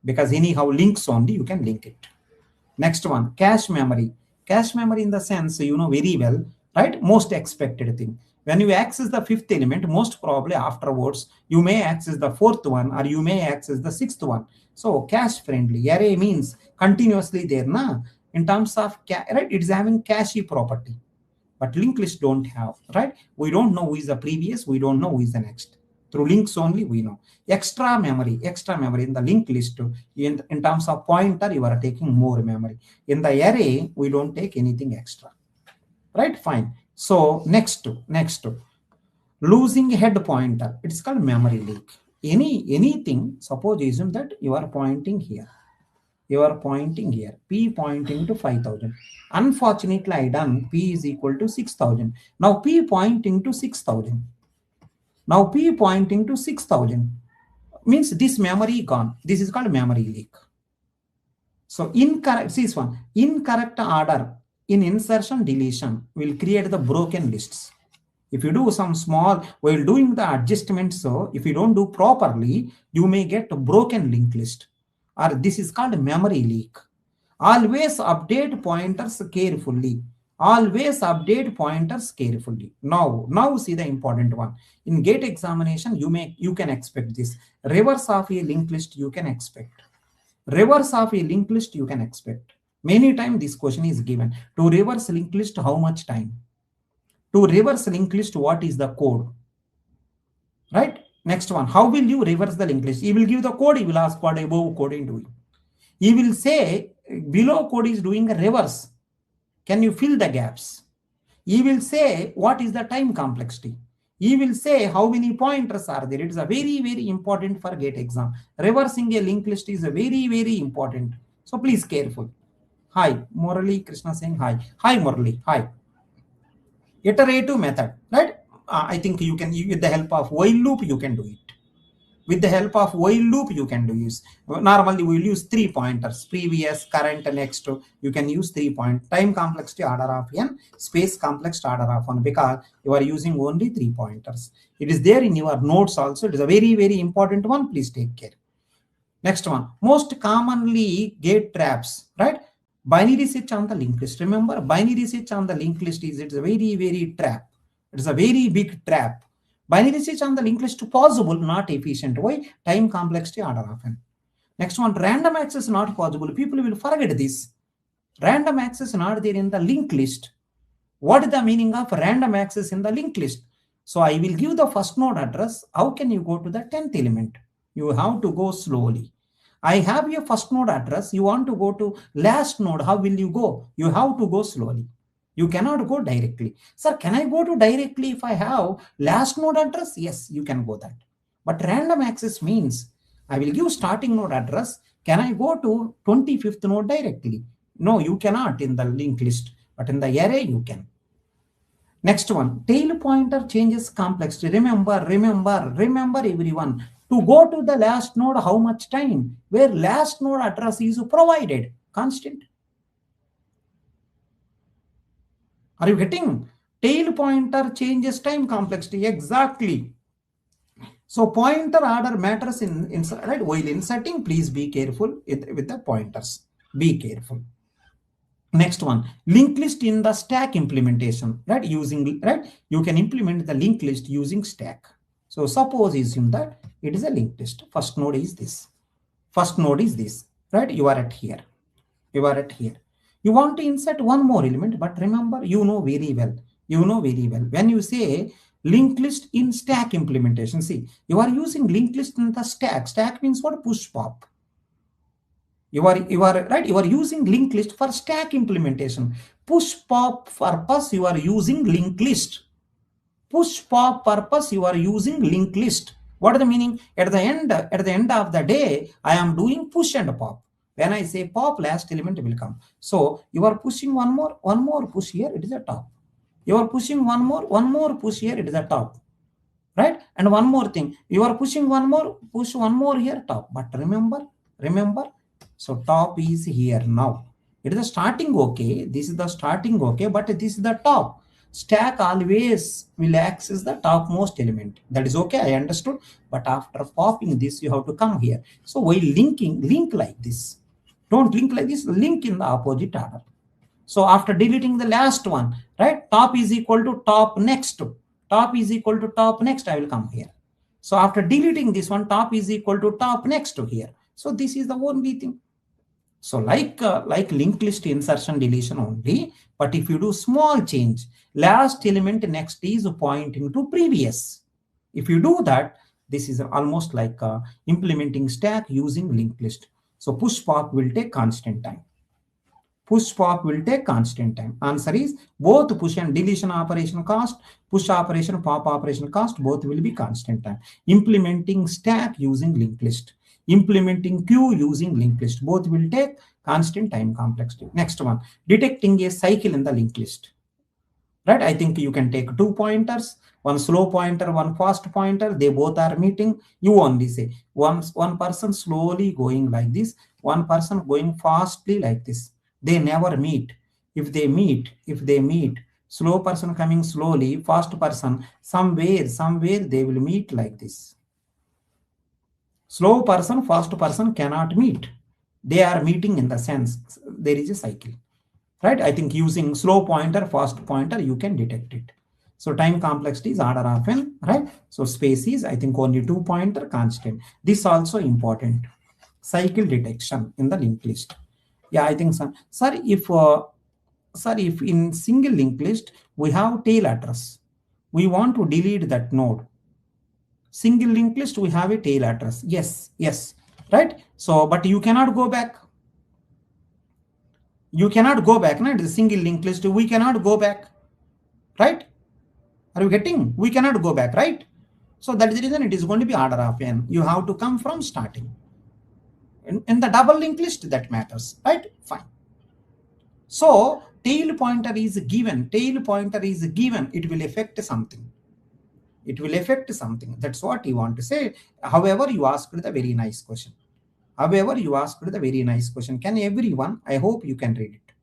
because anyhow links only you can link it. Next one, cache memory. Cache memory in the sense, you know very well, right? Most expected thing. When you access the 5th element, most probably afterwards, you may access the 4th one, or you may access the 6th one. So cache friendly. Array means continuously there, in terms of, right? It's having cache property. But linked list don't have, right? We don't know who is the previous, we don't know who is the next. Through links only we know. Extra memory in the linked list, in terms of pointer, you are taking more memory. In the array, we don't take anything extra. Right? Fine. So next, losing head pointer. It's called memory leak. Anything, suppose assume that you are pointing here. P pointing to 5,000. Unfortunately, I done P is equal to 6,000. Now P pointing to 6,000. Means this memory gone. This is called memory leak. So incorrect order in insertion deletion will create the broken lists. If you do some small, while doing the adjustments, so if you don't do properly, you may get a broken linked list. Or this is called memory leak. Always update pointers carefully. Now see the important one. In GATE examination, you can expect this. Reverse of a linked list you can expect. Many times this question is given. To reverse linked list, how much time? To reverse linked list, what is the code? Right? Next one, how will you reverse the linked list? He will give the code, he will ask what above code is doing. He will say below code is doing a reverse. Can you fill the gaps? He will say what is the time complexity. He will say how many pointers are there. It is a very, very important for GATE exam. Reversing a linked list is a very, very important. So please careful. Hi, Murali Krishna saying hi. Hi, Murali. Hi. Iterative method, right? I think you can, with the help of while loop, you can do it. With the help of while loop, you can do use. Normally, we will use 3 pointers: previous, current, next. You can use 3 point. Time complexity order of n, space complexity order of 1, because you are using only 3 pointers. It is there in your notes also. It is a very, very important one. Please take care. Next one, most commonly gate traps, right? Binary search on the linked list. Remember, binary search on the linked list it's a very, very trap. It's a very big trap. Binary search on the linked list possible, not efficient. Why? Time complexity order of n. Next one, random access not possible. People will forget this. Random access not there in the linked list. What is the meaning of random access in the linked list? So I will give the first node address. How can you go to the 10th element? You have to go slowly. I have your first node address. You want to go to last node. How will you go? You have to go slowly. You cannot go directly. Sir, can I go to directly if I have last node address? Yes, you can go that. But random access means I will give starting node address. Can I go to 25th node directly? No, you cannot in the linked list, but in the array you can. Next one, tail pointer changes complexity. Remember everyone. To go to the last node, how much time? Where last node address is provided, constant. Are you getting? Tail pointer changes time complexity, exactly. So pointer order matters in right? While inserting, please be careful with the pointers. Be careful. Next one, linked list in the stack implementation, right? You can implement the linked list using stack. So suppose assume that it is a linked list. First node is this. First node is this, right? You are at here. You are at here. You want to insert one more element, but remember, you know very well. When you say linked list in stack implementation, see, you are using linked list in the stack. Stack means what? Push pop. You are right. You are using linked list for stack implementation. Push pop purpose, you are using linked list. Push pop purpose, you are using linked list. What is the meaning? At the end of the day, I am doing push and pop. When I say pop, last element will come. So you are pushing one more push here, it is a top. You are pushing one more push here, it is a top. Right? And one more thing, you are pushing push one more here, top. But remember, so top is here now. It is the starting okay. This is the starting okay, but this is the top. Stack always will access the topmost element. That is okay, I understood. But after popping this, you have to come here. So while link like this. Don't link like this, link in the opposite order. So after deleting the last one, right? Top is equal to top next. Top is equal to top next, I will come here. So after deleting this one, top is equal to top next to here. So this is the only thing. So like linked list insertion deletion only, but if you do small change, last element next is pointing to previous. If you do that, this is almost like implementing stack using linked list. So push pop will take constant time. Push pop will take constant time. Answer is both push and deletion operation cost, push operation, pop operation cost, both will be constant time. Implementing stack using linked list. Implementing queue using linked list. Both will take constant time complexity. Next one, detecting a cycle in the linked list. Right? I think you can take 2 pointers, one slow pointer, one fast pointer. They both are meeting. You only say one person slowly going like this, one person going fastly like this. They never meet. If they meet, slow person coming slowly, fast person, somewhere they will meet like this. Slow person, fast person cannot meet. They are meeting in the sense there is a cycle. Right? I think using slow pointer, fast pointer, you can detect it. So time complexity is order of n, right? So space is, I think, only 2 pointer constant. This also important. Cycle detection in the linked list. Yeah, I think so. Sir, if in single linked list we have tail address, we want to delete that node. Single linked list, we have a tail address. Yes, right? So, but you cannot go back. You cannot go back. No? It is a single linked list. We cannot go back. Right? Are you getting? We cannot go back, right? So that is the reason it is going to be order of n. You have to come from starting. In the double linked list, that matters, right? Fine. So tail pointer is given. It will affect something. It will affect something. That's what you want to say. However, you asked the very nice question. However, you asked the very nice question. Can everyone? I hope you can read it.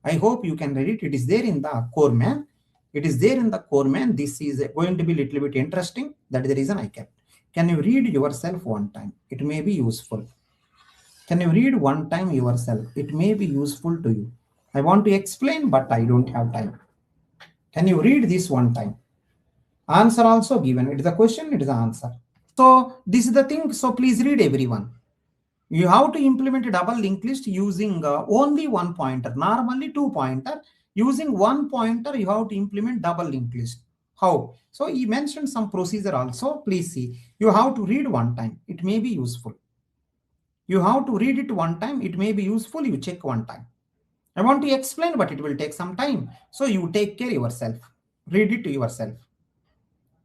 I hope you can read it. It is there in the core man. It is there in the core man. This is going to be a little bit interesting. That is the reason I kept. Can you read yourself one time? It may be useful. Can you read one time yourself? It may be useful to you. I want to explain, but I don't have time. Can you read this one time? Answer also given. It is a question, it is an answer. So this is the thing. So please read everyone. You have to implement a double linked list using only one pointer, normally two pointer. Using one pointer, you have to implement double linked list. How? So he mentioned some procedure also. Please see. You have to read one time. It may be useful. You have to read it one time. It may be useful. You check one time. I want to explain, but it will take some time. So you take care yourself. Read it to yourself.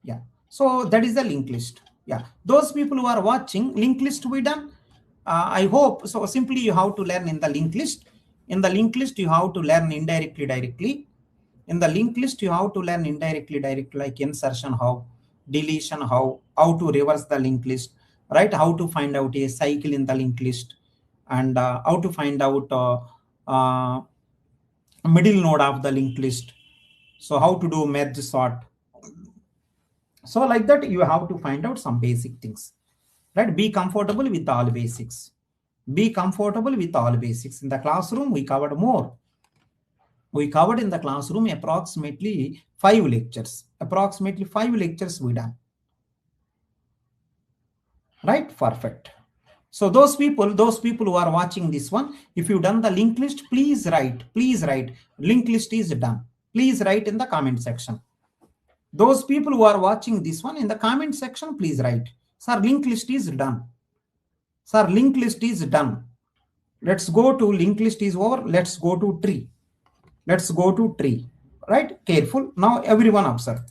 Yeah. So that is the linked list. Yeah. Those people who are watching, linked list we done. I hope. So simply you have to learn in the linked list. In the linked list, you have to learn indirectly, directly. In the linked list, you have to learn indirectly, directly, like insertion, how, deletion, how to reverse the linked list, right? How to find out a cycle in the linked list, and how to find out middle node of the linked list. So how to do merge sort. So like that, you have to find out some basic things, right? Be comfortable with all basics. Be comfortable with all basics. In the classroom, we covered more. We covered in the classroom approximately 5 lectures. Approximately 5 lectures we done. Right? Perfect. So those people who are watching this one, if you done the linked list, please write. Please write. Linked list is done. Please write in the comment section. Those people who are watching this one, in the comment section, please write. Sir, linked list is done. Sir, linked list is done. Let's go to linked list is over. Let's go to tree. Let's go to tree. Right? Careful. Now everyone observe.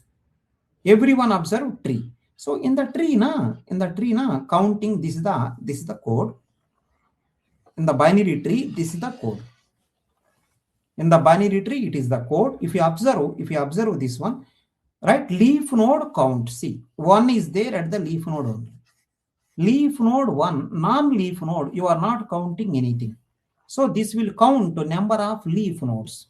Everyone observe tree. So in the tree na, counting, this is the code. In the binary tree, this is the code. In the binary tree, it is the code. If you observe this one, right? Leaf node count. See, 1 is there at the leaf node only. Leaf node 1, non-leaf node, you are not counting anything. So this will count the number of leaf nodes.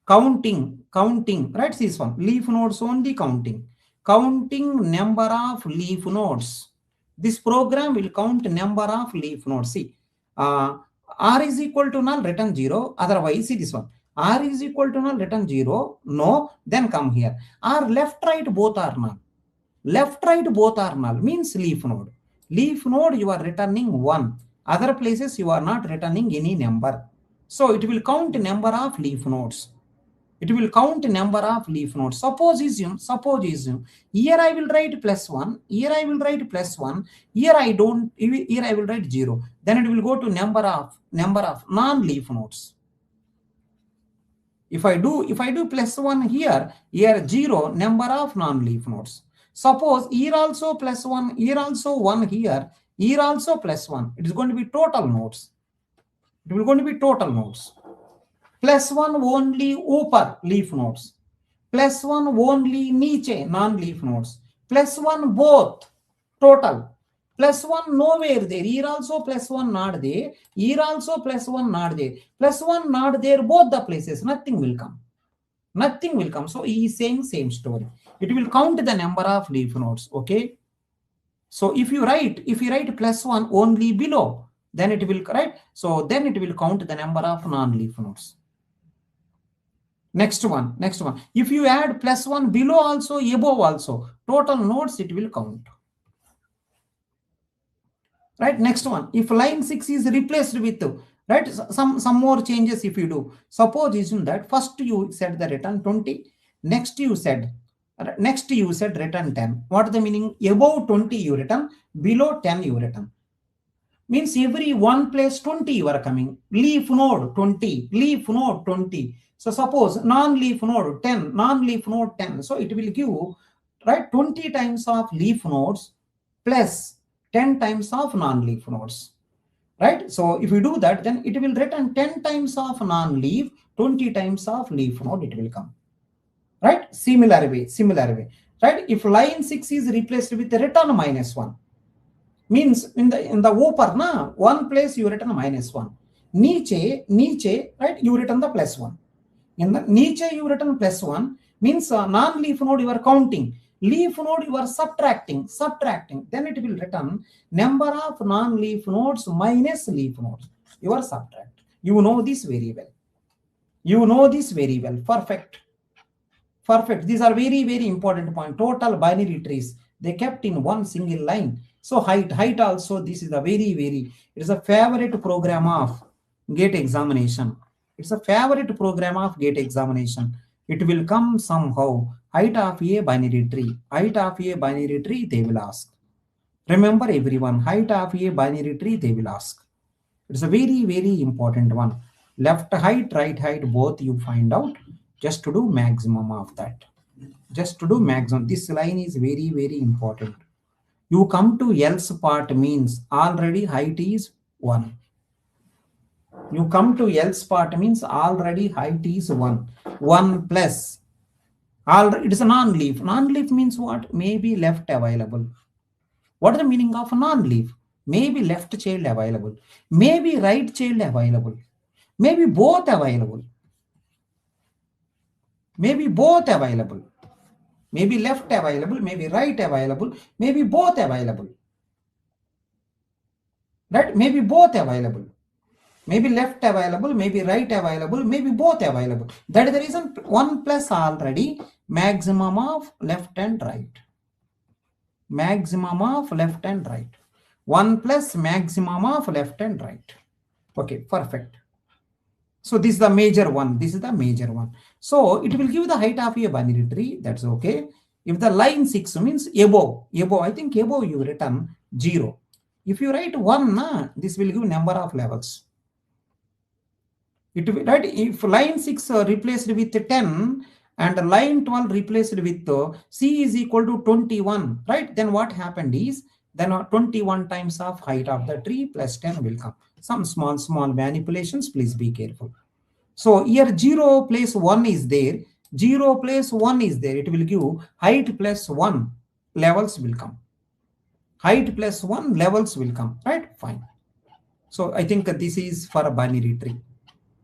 Counting, right? This one, leaf nodes only counting. Counting number of leaf nodes. This program will count number of leaf nodes. See, R is equal to null, return 0. Otherwise, see this one. R is equal to null, return 0. No, then come here. R left, right, both are null. Left, right, both are null means leaf node. Leaf node, you are returning 1. Other places, you are not returning any number. So it will count number of leaf nodes. It will count number of leaf nodes. Suppose assume, here I will write +1, here I will write +1, here I will write 0. Then it will go to number of non-leaf nodes. If I do +1 here 0, number of non-leaf nodes. Suppose here also +1, here also 1 here also +1. It is going to be total nodes. It will going to be total nodes. +1 only upper leaf nodes. +1 only niche non-leaf nodes. +1 both total. +1 nowhere there. Here also +1 not there. Here also +1 not there. +1 not there. Both the places. Nothing will come. Nothing will come. So he is saying same story. It will count the number of leaf nodes. Okay. So if you write +1 only below, then it will, right? So then it will count the number of non-leaf nodes. Next one. If you add +1 below also, above also, total nodes it will count. Right? Next one. If line 6 is replaced with, right, some more changes if you do. Suppose isn't that first you said the return 20, next you said return 10. What is the meaning? Above 20 you return, below 10 you return. Means every one place 20 you are coming. Leaf node 20, leaf node 20. So suppose non-leaf node 10, non-leaf node 10. So it will give, right, 20 times of leaf nodes plus 10 times of non-leaf nodes. Right? So if you do that, then it will return 10 times of non-leaf, 20 times of leaf node it will come. Right? Similar way. right? If line 6 is replaced with return -1, means in the upper na one place you written -1, niche, right, you written the +1. In the niche you written +1 means non-leaf node you are counting, leaf node you are subtracting, then it will return number of non-leaf nodes minus leaf nodes. You are subtract. You know this very well. Perfect. These are very, very important point. Total binary trees, they kept in one single line. So height also, this is a very, very, it is a favorite program of GATE examination. It's a favorite program of GATE examination. It will come somehow. Height of a binary tree. They will ask. Remember everyone, height of a binary tree, they will ask. It's a very, very important one. Left height, right height, both you find out. Just to do maximum of that. This line is very, very important. You come to else part means already height is 1. You come to else part means already height is 1. 1 plus. It is a non-leaf. Non-leaf means what? Maybe left available. What is the meaning of non-leaf? Maybe left child available. Maybe right child available. Maybe both available. Maybe both available. Maybe left available, maybe right available, maybe both available. Right? Maybe both available. Maybe left available, maybe right available, maybe both available. That is the reason 1 plus already maximum of left and right. Maximum of left and right. 1 plus maximum of left and right. Okay, perfect. So this is the major one. So it will give the height of a binary tree. That's okay. If the line 6 means above, I think above you written 0. If you write 1, this will give number of levels. It will, right? If line 6 replaced with 10 and line 12 replaced with C is equal to 21, right? Then what happened is, then 21 times of height of the tree plus 10 will come. Some small manipulations, please be careful. So here 0 plus 1 is there. 0 plus 1 is there. It will give height plus 1 levels will come. Height plus 1 levels will come. Right? Fine. So I think this is for a binary tree.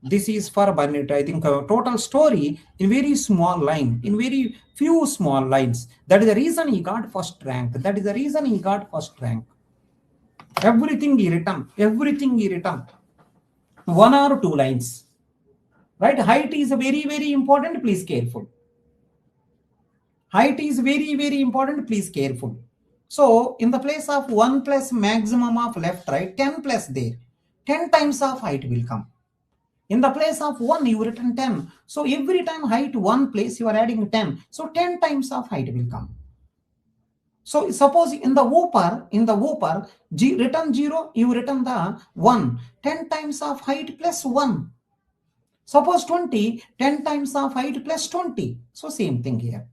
This is for a binary tree. I think total story in very small line, in very few small lines. That is the reason he got first rank. Everything he written. 1 or 2 lines. Right? Height is very, very important. Please careful. Height is very, very important. Please careful. So in the place of 1 plus maximum of left, right, 10 plus there. 10 times of height will come. In the place of 1, you written 10. So every time height 1 place, you are adding 10. So 10 times of height will come. So suppose in the whopper, written 0, you written the 1. 10 times of height plus 1. Suppose 20, 10 times of height plus 20. So same thing here.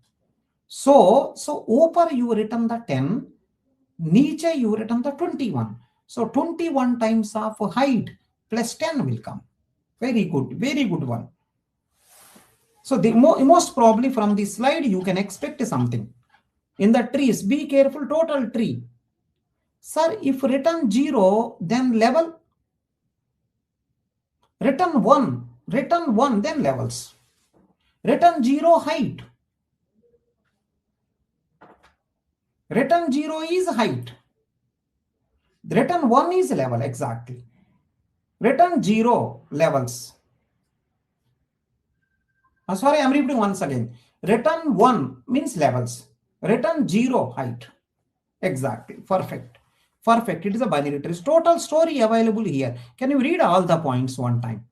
So upper you written the 10, niche you written the 21. So 21 times of height plus 10 will come. Very good one. So the most probably from this slide you can expect something. In the trees, be careful, total tree. Sir, if written 0, then level. Written 1, then levels. Written 0, height. Written 0 is height. Written 1 is level, exactly. Written 0, levels. Sorry, I'm repeating once again. Written 1 means levels. Written 0, height. Exactly, perfect. It is a binary tree. Total story available here. Can you read all the points one time?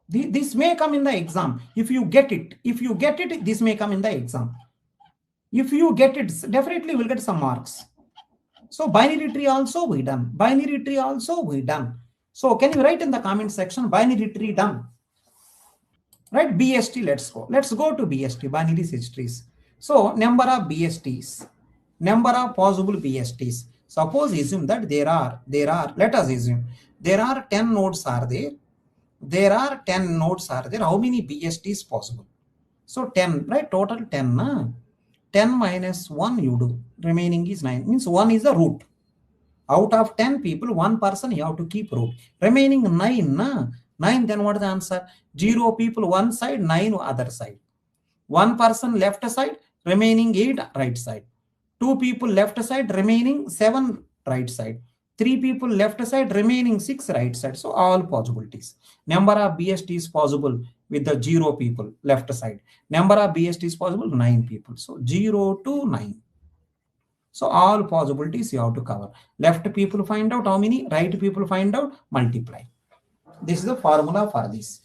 This may come in the exam. If you get it, this may come in the exam. If you get it, definitely will get some marks. So binary tree also we done. So can you write in the comment section, binary tree done? Right, BST, let's go. Let's go to BST, binary search trees. So number of BSTs, number of possible BSTs. Suppose assume that there are, let us assume there are 10 nodes are there. there are 10 nodes are there. How many BST is possible? So 10, right? Total 10. 10 minus 1 you do. Remaining is 9. Means 1 is the root. Out of 10 people, 1 person you have to keep root. Remaining 9. 9, then what is the answer? 0 people one side, 9 other side. 1 person left side, remaining 8 right side. 2 people left side, remaining 7 right side. 3 people left side, remaining 6 right side. So all possibilities. Number of BST is possible with the 0 people left side. Number of BST is possible 9 people. So 0 to 9. So all possibilities you have to cover. Left people find out how many, right people find out, multiply. This is the formula for this.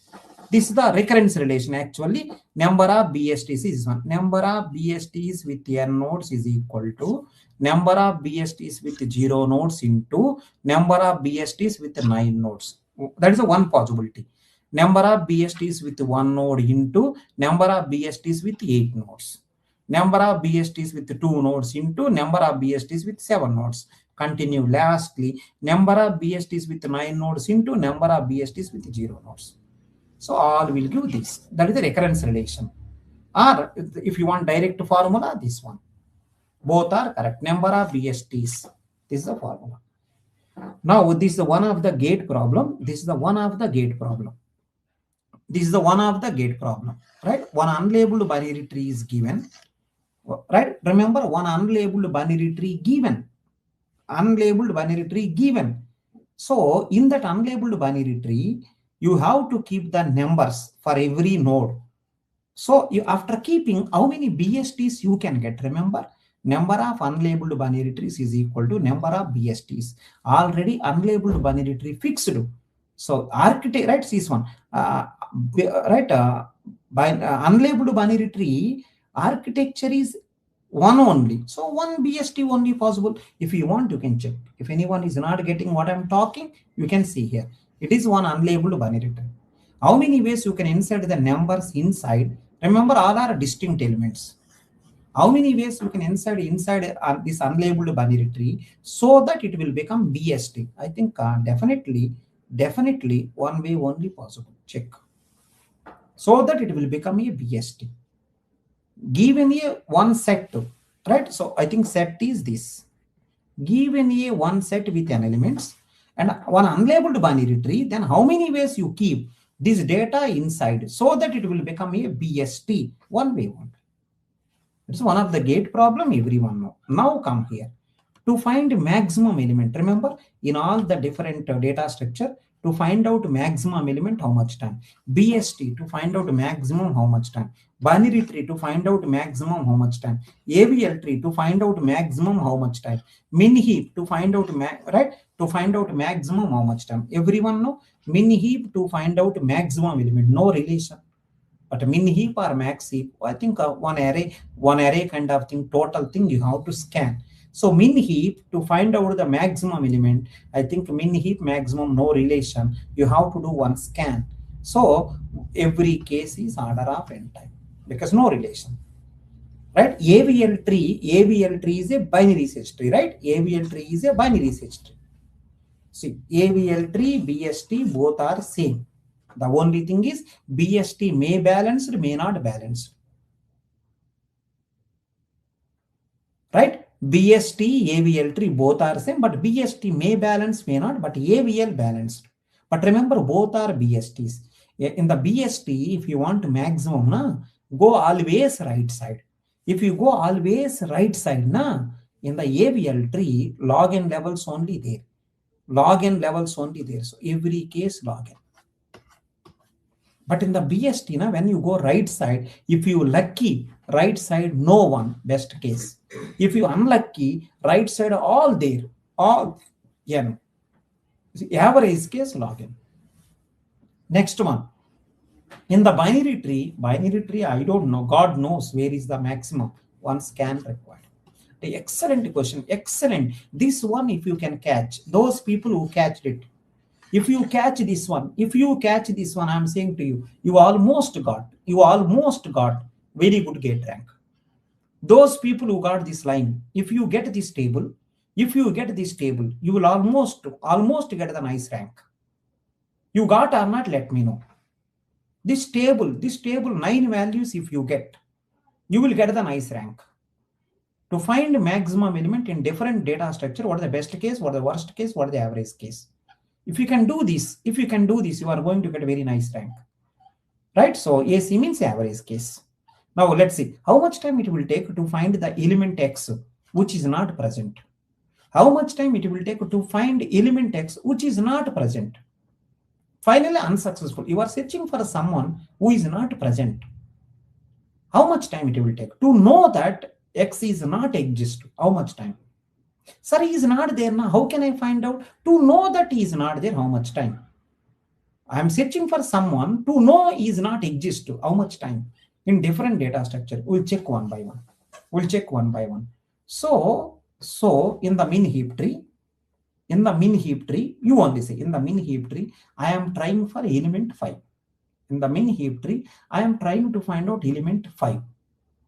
This is the recurrence relation actually. Number of BSTs is 1. Number of BSTs with n nodes is equal to number of BSTs with 0 nodes into number of BSTs with 9 nodes. That is a one possibility. Number of BSTs with 1 node into number of BSTs with 8 nodes. Number of BSTs with 2 nodes into number of BSTs with 7 nodes. Continue. Lastly, number of BSTs with 9 nodes into number of BSTs with 0 nodes. So all will give this. That is the recurrence relation. Or if you want direct formula, this one. Both are correct. Number of BSTs. This is the formula. Now this is the one of the gate problem. This is the one of the gate problem. This is the one of the gate problem. Right? One unlabeled binary tree is given. Right? Remember, one unlabeled binary tree given. Unlabeled binary tree given. So in that unlabeled binary tree, you have to keep the numbers for every node. So you, after keeping, how many BSTs you can get? Remember, number of unlabeled binary trees is equal to number of BSTs. Already unlabeled binary tree fixed. So architect, right, this one, right, unlabeled binary tree architecture is one only. So one BST only possible. If you want, you can check. If anyone is not getting what I'm talking, you can see here. It is one unlabeled binary tree. How many ways you can insert the numbers inside? Remember, all are distinct elements. How many ways you can insert this unlabeled binary tree so that it will become BST? I think definitely one way only possible. Check. So that it will become a BST. Given a one set, right? So I think set is this. Given a one set with n elements and one unlabeled binary tree, then how many ways you keep this data inside so that it will become a BST? One way only. It's one of the gate problem everyone know. Now come here. To find maximum element, remember in all the different data structure, to find out maximum element, how much time? BST to find out maximum, how much time? Binary tree to find out maximum, how much time? AVL tree to find out maximum, how much time? Min heap to find out, right? To find out maximum, how much time? Everyone know min heap to find out maximum element, no relation. But min heap or max heap, I think one array kind of thing, total thing you have to scan. So min heap to find out the maximum element, I think min heap maximum no relation. You have to do one scan. So every case is order of n time because no relation. Right? AVL tree is a binary search tree, right? AVL tree is a binary search tree. See, AVL tree, BST both are same. The only thing is BST may balanced, may not balanced. Right? BST, AVL tree both are same, but BST may balance, may not, but AVL balanced. But remember, both are BSTs. In the BST, if you want maximum, go always right side. If you go always right side, in the AVL tree, log n levels only there. Log n levels only there. So every case log n. But in the BST, when you go right side, if you lucky, right side, no one, best case. If you unlucky, right side, all there, all n. Average case, log n. Next one. In the binary tree, I don't know, God knows where is the maximum. One scan required. The excellent question, excellent. This one, if you can catch, those people who catched it, if you catch this one, I'm saying to you, you almost got very good gate rank. Those people who got this line, if you get this table, you will almost get the nice rank. You got or not, let me know. This table 9 values if you get, you will get the nice rank. To find maximum element in different data structure, what is the best case, what is the worst case, what is the average case. If you can do this, you are going to get a very nice rank. Right? So AC means average case. Now let's see how much time it will take to find the element X which is not present. How much time it will take to find element X which is not present. Finally, unsuccessful. You are searching for someone who is not present. How much time it will take to know that X is not exist? How much time? Sir, he is not there now. How can I find out? To know that he is not there, how much time? I am searching for someone to know he is not exist. How much time? In different data structure. We'll check one by one. So in the min heap tree, you only say in the min heap tree, I am trying for element 5. In the min heap tree, I am trying to find out element 5.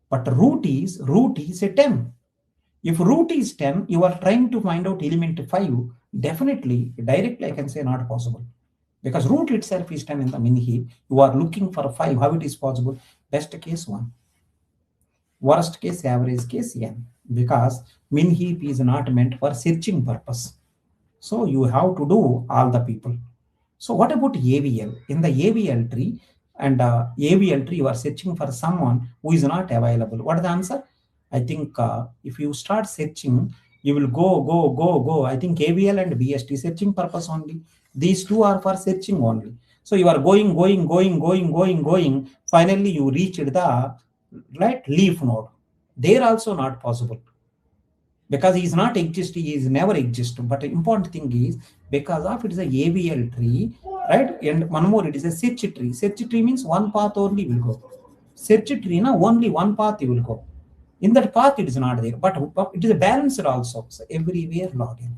But root is a 10. If root is 10, you are trying to find out element 5, definitely, directly I can say not possible. Because root itself is 10 in the min heap. You are looking for 5. How it is possible? Best case 1. Worst case, average case n. Because min heap is not meant for searching purpose. So you have to do all the people. So what about AVL? In the AVL tree, and AVL tree, you are searching for someone who is not available. What is the answer? I think if you start searching, you will go. I think AVL and BST searching purpose only. These two are for searching only. So you are going. Finally, you reached the right leaf node. There also not possible. Because he is not exist, he is never exist. But the important thing is, because of it is a AVL tree, right? And one more, it is a search tree. Search tree means one path only will go. Search tree, na, only one path will go. In that path, it is not there. But it is balanced also. So everywhere login.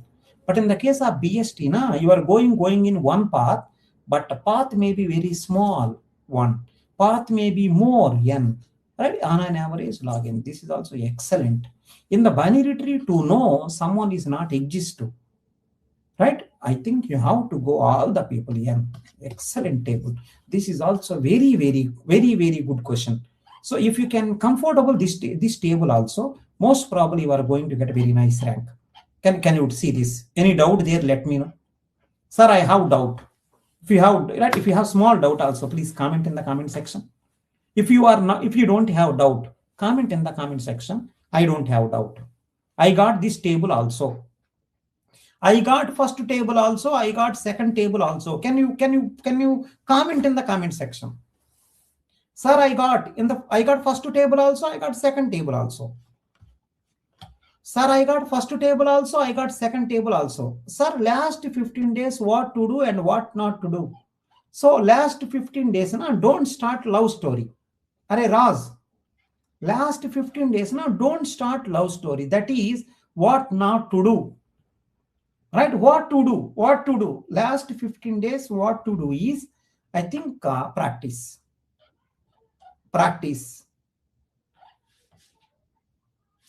But in the case of BST, na, you are going in one path, but the path may be very small one. Path may be more n. Right? On an average login. This is also excellent. In the binary tree, to know someone is not exist, right? I think you have to go all the people here. Excellent table. This is also very good question. So if you can comfortable this table also, most probably you are going to get a very nice rank. Can you see this? Any doubt there? Let me know. Sir, I have doubt. If you have small doubt also, please comment in the comment section. If you don't have doubt, comment in the comment section. I don't have doubt. I got this table also. I got first table also. I got second table also. Can you comment in the comment section? Sir, I got first table also. I got second table also. Sir, I got first table also. I got second table also. Sir, last 15 days, what to do and what not to do. So last 15 days, don't start love story. Arey Raz. Last 15 days, now don't start love story. That is what not to do. Right? What to do? Last 15 days, what to do is, I think, practice.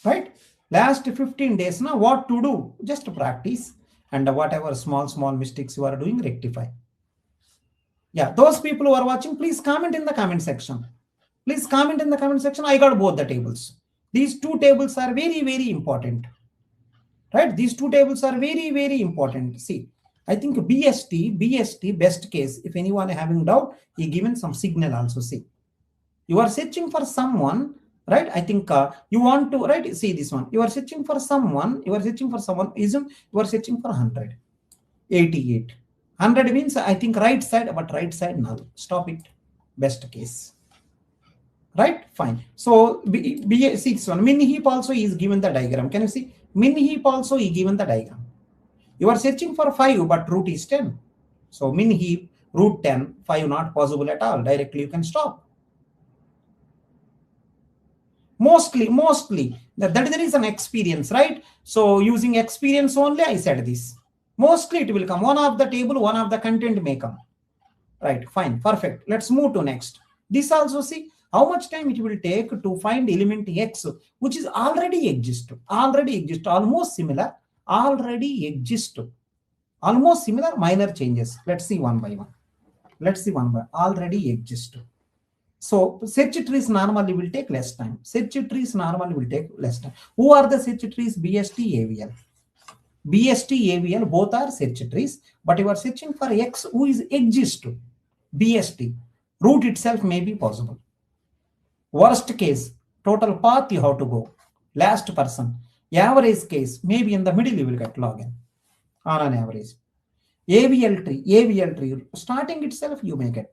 Right? Last 15 days, now what to do? Just practice. And whatever small mistakes you are doing, rectify. Yeah, those people who are watching, please comment in the comment section. Please comment in the comment section. I got both the tables. These two tables are very important. Right? These two tables are very important. See, I think BST, best case. If anyone having doubt, he given some signal also. See, you are searching for someone, right? I think you want to, right? See this one. You are searching for someone. You are searching for 100. 88. 100 means, I think, right side, but right side null. Stop it. Best case. Right? Fine. So B6 one. Min heap also is given the diagram. Can you see? Min heap also is given the diagram. You are searching for 5, but root is 10. So min heap, root 10, 5 not possible at all. Directly you can stop. Mostly. That is an experience, right? So using experience only, I said this. Mostly it will come. One of the table, one of the content may come. Right? Fine. Perfect. Let's move to next. This also, see. How much time it will take to find element X, which is already exist, almost similar, minor changes. Let's see one by one. Let's see one by already exist. So search trees normally will take less time. Search trees normally will take less time. Who are the search trees? BST, AVL. BST, AVL, both are search trees, but you are searching for X who is exist. BST. Route itself may be possible. Worst case, total path you have to go. Last person. Average case, maybe in the middle you will get login on an average. AVL tree, starting itself you may get.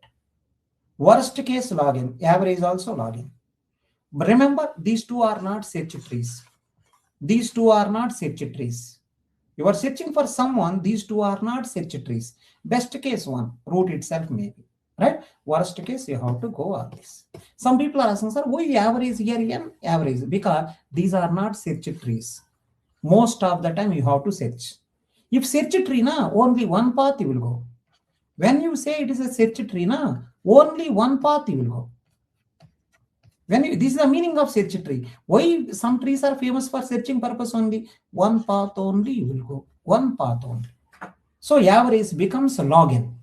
Worst case login, average also login. But remember, these two are not search trees. These two are not search trees. You are searching for someone, these two are not search trees. Best case one, route itself maybe. Right? Worst case, you have to go on this. Some people are asking, sir, why average here again? Average, because these are not search trees. Most of the time you have to search. If search tree, only one path you will go. When you say it is a search tree, only one path you will go. This is the meaning of search tree. Why some trees are famous for searching purpose only? One path only you will go. One path only. So average becomes login.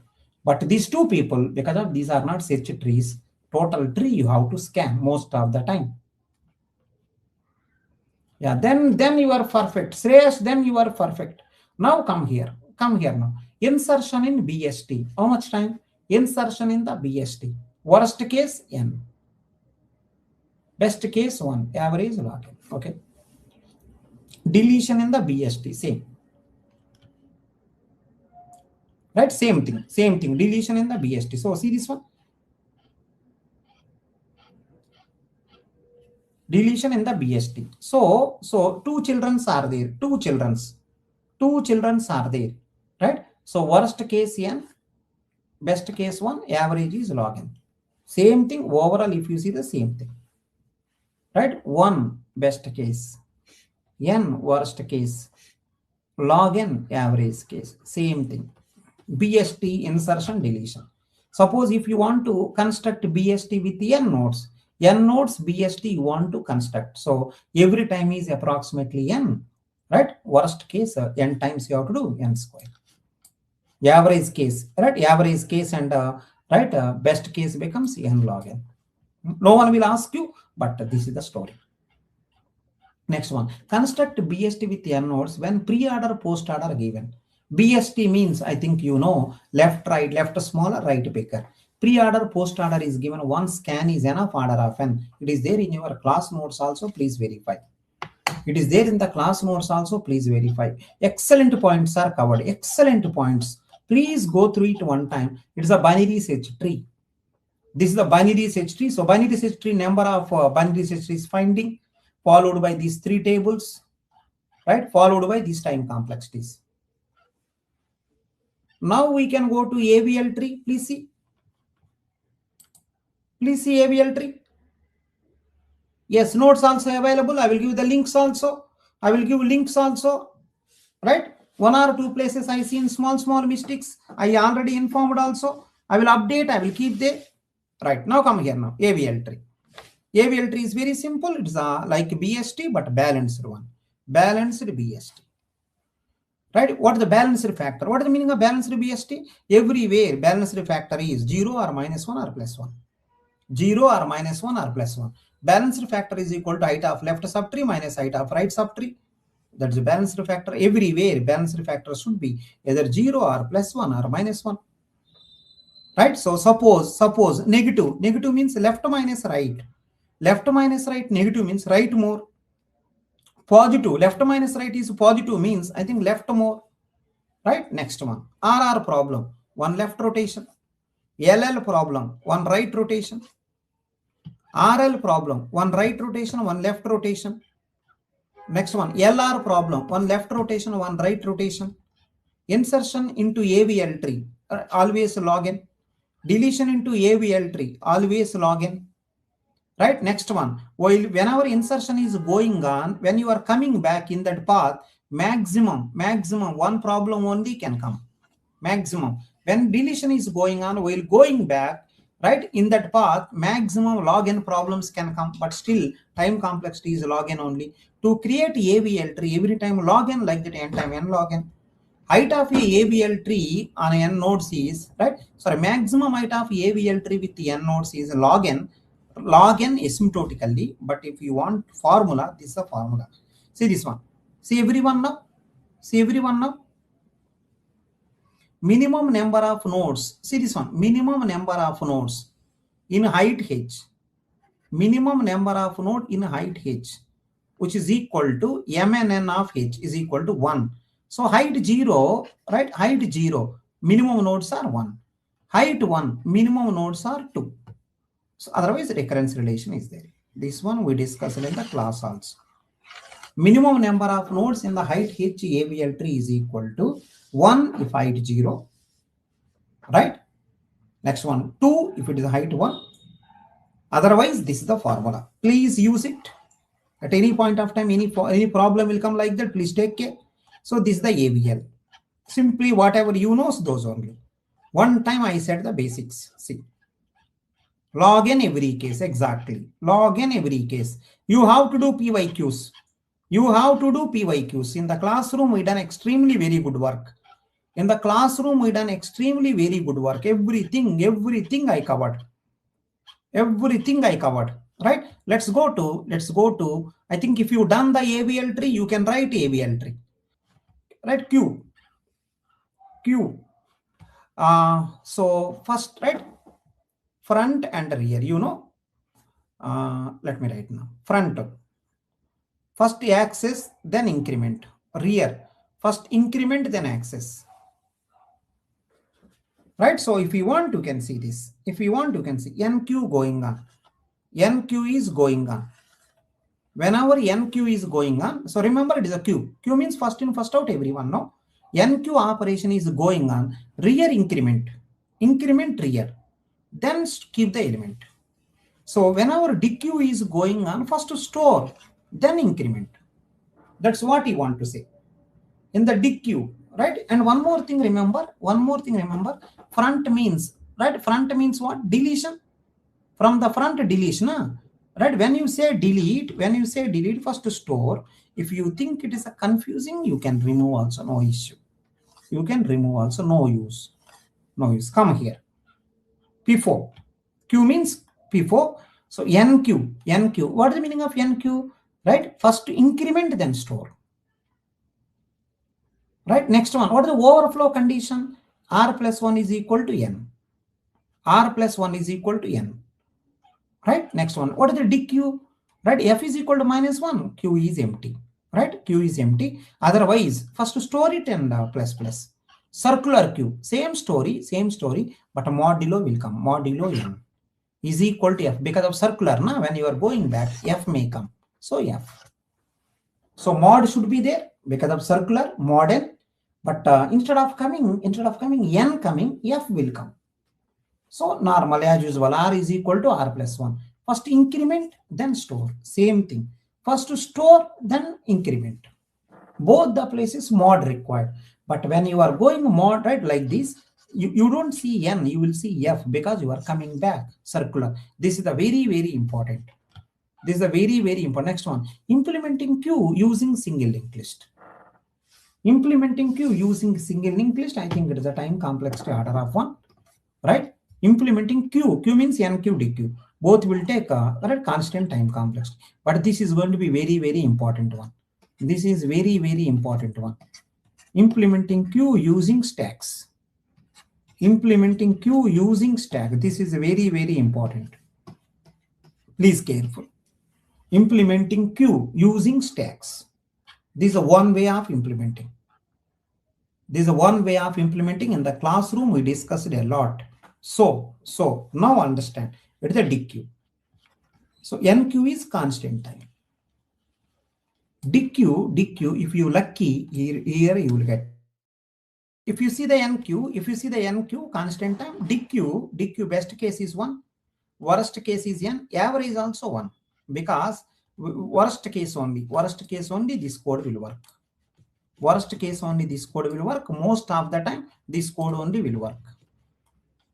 But these two people, because of these are not search trees, total tree you have to scan most of the time. Yeah, then you are perfect. Shreyas, then you are perfect. Now come here. Come here now. Insertion in BST. How much time? Insertion in the BST. Worst case, N. Best case, 1. Average login. Okay. Deletion in the BST. Same. Right? Same thing. Same thing. Deletion in the BST. So see this one. Deletion in the BST. So two children are there. Two children are there. Right? So worst case N, best case 1, average is login. Same thing overall if you see the same thing. Right? 1 best case, N worst case, login average case. Same thing. BST insertion deletion. Suppose if you want to construct BST with N nodes BST you want to construct. So every time is approximately N. Right? Worst case, N times you have to do N square. Average case, right? Average case and best case becomes N log N. No one will ask you, but this is the story. Next one, construct BST with N nodes when pre-order, post-order are given. BST means, I think you know, left, right, left smaller, right bigger. Pre-order, post-order is given, one scan is enough order of N. It is there in your class notes also, please verify. It is there in the class notes also, please verify. Excellent points are covered, excellent points. Please go through it one time. It is a binary search tree. This is the binary search tree. So binary search tree, number of binary search trees finding, followed by these 3 tables, right? Followed by these time complexities. Now we can go to AVL tree. Please see. Please see AVL tree. Yes, notes also available. I will give the links also. I will give links also, right? 1 or 2 places I see in small mistakes. I already informed also. I will update. I will keep there. Right, now come here now. AVL tree. AVL tree is very simple. It's like BST, but balanced one. Balanced BST. Right? What is the balanced factor? What is the meaning of balanced BST? Everywhere balanced factor is 0 or -1 or +1. 0 or -1 or +1. Balanced factor is equal to height of left subtree minus height of right subtree. That's the balanced factor. Everywhere balanced factor should be either 0 or +1 or -1. Right? So suppose negative means left minus right. Left minus right, negative means right more. Positive, left minus right is positive means I think left more. Right? Next one. RR problem, 1 left rotation. LL problem, 1 right rotation. RL problem, 1 right rotation, 1 left rotation. Next one. LR problem, 1 left rotation, 1 right rotation. Insertion into AVL tree, always login. Deletion into AVL tree, always login. Right? Next one. Whenever insertion is going on, when you are coming back in that path, maximum 1 problem only can come. Maximum. When deletion is going on, while going back, right, in that path, maximum login problems can come, but still time complexity is login only. To create AVL tree, every time login like that, n time n login. height of a AVL tree on n nodes is, right? Sorry, maximum height of AVL tree with n nodes is log n asymptotically. But if you want formula, this is the formula. See this one. See everyone now. See everyone now. Minimum number of nodes. See this one. Minimum number of nodes in height h. Minimum number of node in height h, which is equal to mnn of h is equal to 1. So height 0, right? Height 0, minimum nodes are 1. Height 1, minimum nodes are 2. So otherwise recurrence relation is there. This one we discussed in the class also. Minimum number of nodes in the height h AVL tree is equal to 1 if height 0, right? Next one, 2 if it is height 1. Otherwise, this is the formula. Please use it. At any point of time, any problem will come like that, please take care. So this is the AVL. Simply whatever you know, those only. One time I said the basics. See. Log n every case, exactly. Log n every case. You have to do PYQs. You have to do PYQs. In the classroom, we done extremely very good work. In the classroom, we done extremely very good work. Everything I covered. Everything I covered. Right? Let's go to, I think if you done the AVL tree, you can write AVL tree. Right? Q. So first, right? Front and rear, you know. Let me write now. Front. First axis, then increment. Rear. First increment, then axis. Right? So if you want, you can see this. If you want, you can see NQ going on. NQ is going on. Whenever NQ is going on, so remember it is a Q. Q means first in, first out, everyone, no? NQ operation is going on. Rear increment. Increment rear. Then keep the element. So whenever DQ is going on, first store, then increment. That's what you want to say. In the DQ, right? And one more thing remember, front means, right? Front means what? Deletion. From the front deletion, right? When you say delete, first store. If you think it is a confusing, you can remove also, no issue. You can remove also, no use. Come here. P4. Q means P4. So NQ. What is the meaning of NQ? Right? First increment, then store. Right? Next one. What is the overflow condition? R plus 1 is equal to N. R plus 1 is equal to N. Right? Next one. What is the DQ? Right? F is equal to minus 1. Q is empty. Right? Q is empty. Otherwise, first store it and plus. Circular Q. Same story, but modulo will come. Modulo N is equal to F. Because of circular, na, when you are going back, F may come. So F. So mod should be there because of circular, mod N. But instead of coming N coming, F will come. So normal as usual, R is equal to R plus 1. First increment, then store. Same thing. First store, then increment. Both the places mod required. But when you are going mod, right, like this, you don't see N, you will see F because you are coming back circular. This is the very, very important. This is a very, very important. Next one, implementing Q using single linked list. Implementing Q using single linked list, I think it is a time complexity order of 1, right? Implementing Q means NQ, DQ. Both will take a constant time complexity. But this is going to be very, very important one. This is very, very important one. Implementing Q using stacks. Implementing Q using stack. This is very, very important. Please careful. Implementing Q using stacks. This is a one way of implementing. This is a one way of implementing. In the classroom, we discussed it a lot. So now understand. It is a DQ. So NQ is constant time. DQ, if you lucky, here you will get. If you see the NQ, constant time, DQ best case is 1, worst case is N, average is also 1. Because worst case only this code will work. Worst case only this code will work. Most of the time, this code only will work.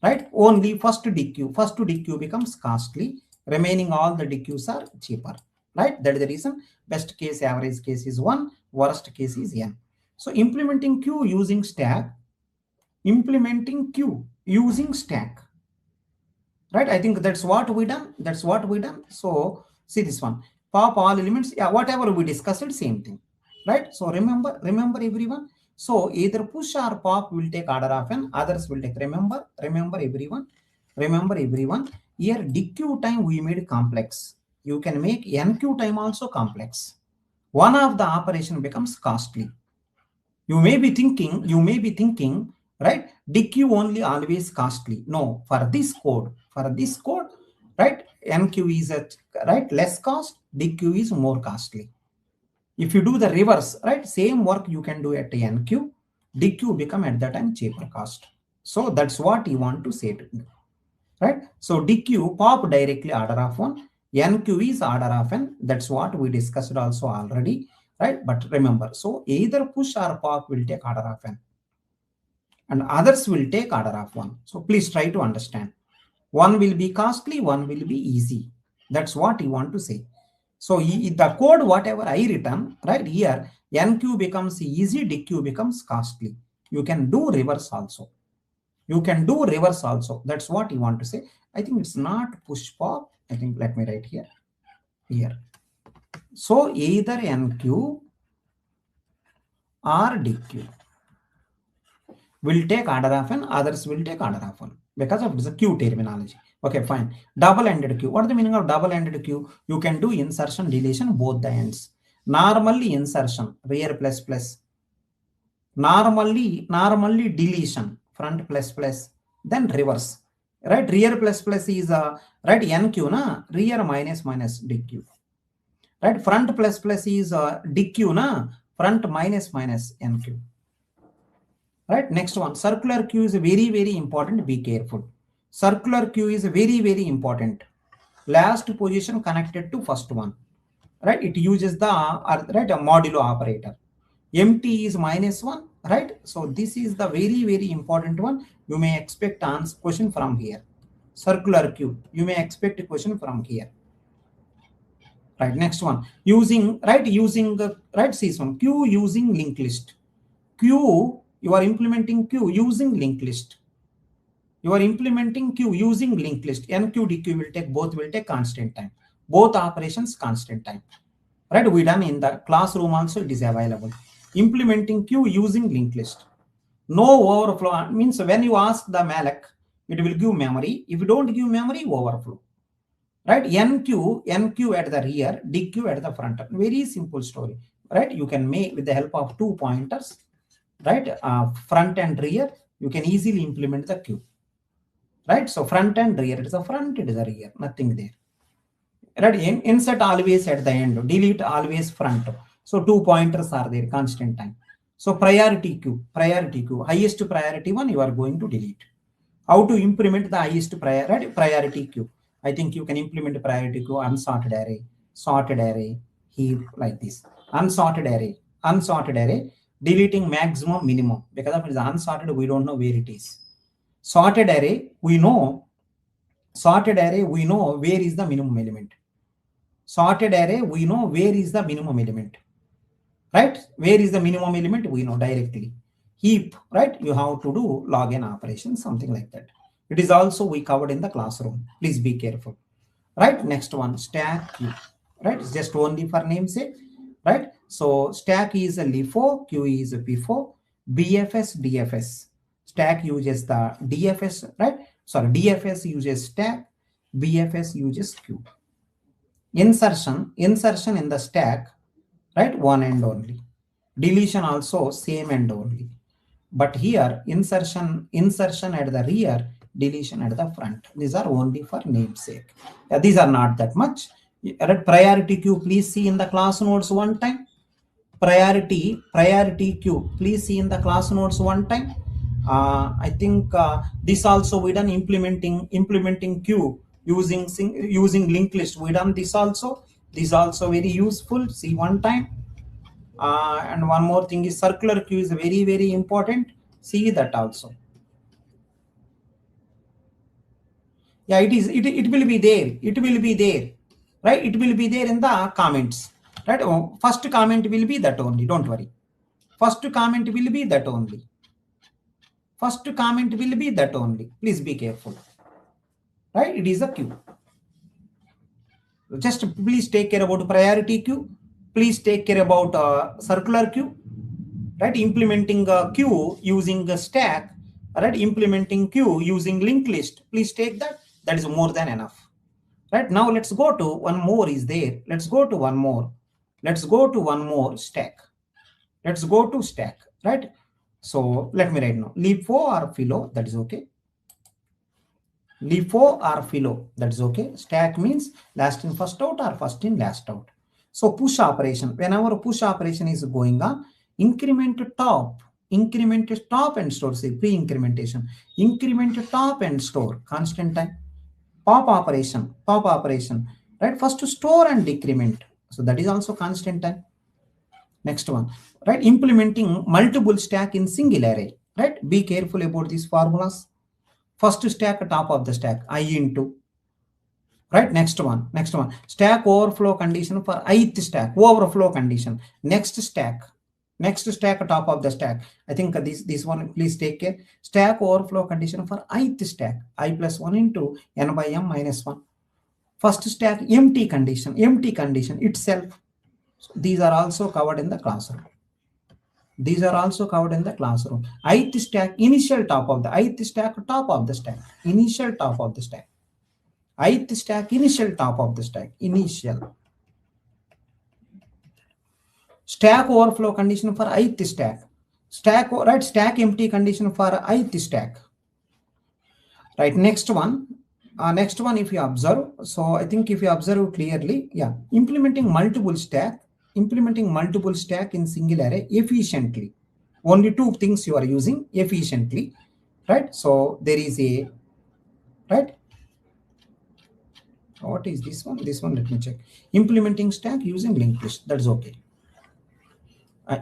Right? Only first DQ becomes costly. Remaining all the DQs are cheaper. Right? That is the reason. Best case, average case is 1. Worst case is N. So implementing queue using stack, implementing queue using stack, right? I think that's what we done. That's what we done. So see this one, pop all elements. Yeah, whatever we discussed, same thing, right? So remember everyone. So either push or pop will take order of n, others will take. Remember everyone. Remember everyone. Here DQ time we made complex. You can make NQ time also complex. One of the operation becomes costly. You may be thinking, right? DQ only always costly. No, for this code, right? NQ is right less cost, DQ is more costly. If you do the reverse, right, same work you can do at NQ, DQ become at that time cheaper cost. So that's what you want to say to me, right? So DQ pop directly order of 1, NQ is order of n. That's what we discussed also already, right? But remember, so either push or pop will take order of n and others will take order of 1. So please try to understand. One will be costly, one will be easy. That's what you want to say. So the code, whatever I written, right here, NQ becomes easy, DQ becomes costly. You can do reverse also. That's what you want to say. I think it's not push pop. I think let me write here. So either NQ or DQ will take order of n, others will take order of 1 because of this queue terminology. Okay, fine. Double-ended queue. What is the meaning of double-ended queue? You can do insertion, deletion, both the ends. Normally insertion, rear plus plus. Normally deletion, front plus plus. Then reverse. Right? Rear plus plus is right NQ, na? Rear minus DQ. Right? Front plus plus is DQ, na? Front minus NQ. Right? Next one, circular queue is very, very important. Be careful. Circular queue is very, very important. Last position connected to first one. Right? It uses the right a modulo operator. Empty is -1. Right? So this is the very, very important one. You may expect answer question from here. Circular queue. You may expect a question from here. Right? Next one, using right see this one, queue using linked list. Queue, you are implementing queue using linked list. NQ, DQ will take constant time. Both operations constant time. Right? We done in the classroom also, it is available. Implementing queue using linked list. No overflow means when you ask the malloc, it will give memory. If you don't give memory, overflow. Right? NQ at the rear, DQ at the front. Very simple story. Right? You can make with the help of 2 pointers. Right? Front and rear, you can easily implement the queue. Right? So front and rear, it is a front, it is a rear, nothing there. Right? Insert always at the end, delete always front. So 2 pointers are there, constant time. So priority queue, highest priority one you are going to delete. How to implement the highest priority queue? I think you can implement priority queue, unsorted array, sorted array, heap, like this. Unsorted array, deleting maximum, minimum. Because of it is unsorted, we don't know where it is. Sorted array, we know where is the minimum element. Sorted array, we know where is the minimum element. Right? Where is the minimum element? We know directly. Heap, right? You have to do log n operation, something like that. It is also we covered in the classroom. Please be careful. Right? Next one, stack queue. Right? It's just only for namesake. Right? So stack is a LIFO, queue is a PIFO, BFS, DFS. Stack uses the DFS, right? Sorry, DFS uses stack, BFS uses queue. Insertion in the stack, right? One end only. Deletion also same end only. But here insertion at the rear, deletion at the front. These are only for namesake. These are not that much. Priority queue, please see in the class notes one time. Priority queue, please see in the class notes one time. I think this also we done implementing queue using linked list. We done this also. This also very useful. See one time. And one more thing is circular queue is very, very important. See that also. Yeah, it is. It will be there. It will be there. Right? It will be there in the comments. Right? First comment will be that only. Don't worry. First comment will be that only. First comment will be that only. Please be careful. Right? It is a queue. Just please take care about priority queue. Please take care about circular queue. Right? Implementing a queue using a stack. Right? Implementing queue using linked list. Please take that. That is more than enough. Right? Now let's go to one more is there. Let's go to one more. Let's go to one more stack. Let's go to stack. Right? So let me write now. LeapO or Philo. That is okay. LeapO or Philo, that's okay. Stack means last in first out or first in last out. So push operation, whenever push operation is going on, increment top and store, say pre-incrementation, increment top and store, constant time. Pop operation, right? First to store and decrement. So that is also constant time. Next one, right? Implementing multiple stack in single array, right? Be careful about these formulas. First stack, top of the stack, I into, right? Next one, stack overflow condition for ith stack, overflow condition. Next stack, top of the stack. I think this one, please take care. Stack overflow condition for ith stack, I plus 1 into n by m minus 1. First stack, empty condition itself. So these are also covered in the classroom. Ith stack, initial top of the ith stack, top of the stack, initial top of the stack. Ith stack, initial top of the stack, initial. Stack overflow condition for ith stack. Stack, right? Stack empty condition for ith stack. Right, next one, if you observe, so I think if you observe clearly, yeah, implementing multiple stack in single array efficiently. Only two things you are using efficiently, right? So there is a, right? What is this one? This one, let me check. Implementing stack using linked list, that's okay.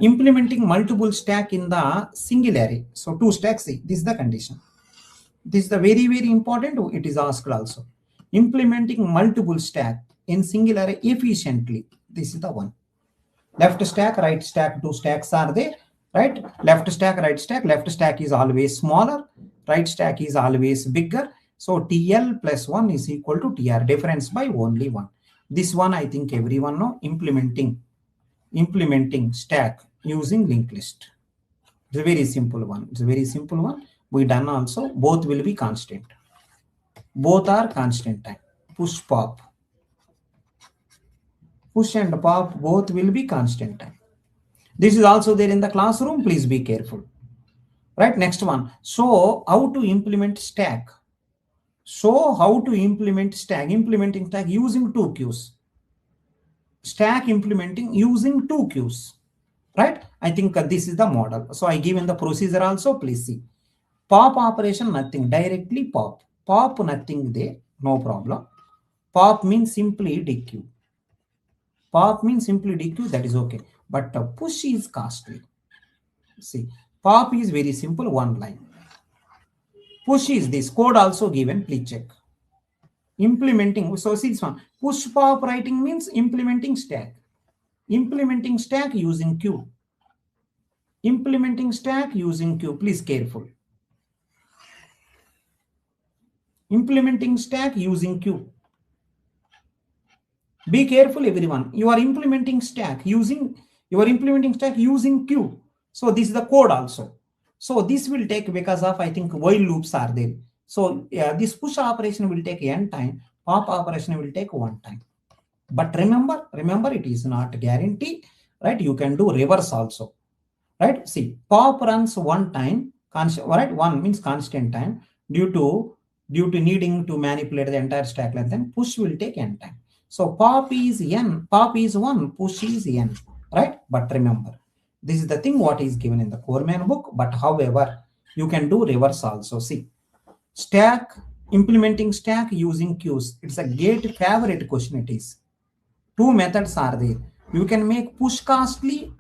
Implementing multiple stack in the single array. So two stacks, see, this is the condition. This is the very, very important. It is asked also. Implementing multiple stack in single array efficiently. This is the one. Left stack, right stack, two stacks are there, right? Left stack, right stack. Left stack is always smaller. Right stack is always bigger. So TL plus 1 is equal to TR. Difference by only 1. This one, I think everyone know. Implementing stack using linked list. It's a very simple one. We done also. Both will be constant. Both are constant time. Push pop. Push and pop both will be constant time. This is also there in the classroom. Please be careful. Right, next one. So how to implement stack? Implementing stack using two queues. Stack implementing using two queues. Right? I think this is the model. So I given the procedure also. Please see. Pop operation, nothing. Directly pop. Pop, nothing there. No problem. Pop means simply DQ. That is okay. But push is costly. See, pop is very simple, one line. Push is this. Code also given. Please check. Implementing. So see this one. Push pop writing means implementing stack. Implementing stack using queue. Please careful. Implementing stack using queue. Be careful, everyone. You are implementing stack using queue. So this is the code also. So this will take, because of I think while loops are there. So this push operation will take n time. Pop operation will take 1 time. But remember, it is not guarantee, right? You can do reverse also, right? See, pop runs 1 time, right? 1 means constant time due to needing to manipulate the entire stack length. Then push will take n time. So pop is n, pop is 1, push is n, right? But remember, this is the thing what is given in the core main book. But however, you can do reverse also. See, stack, implementing stack using queues. It's a GATE favorite question. It is. Two methods are there. You can make push costly,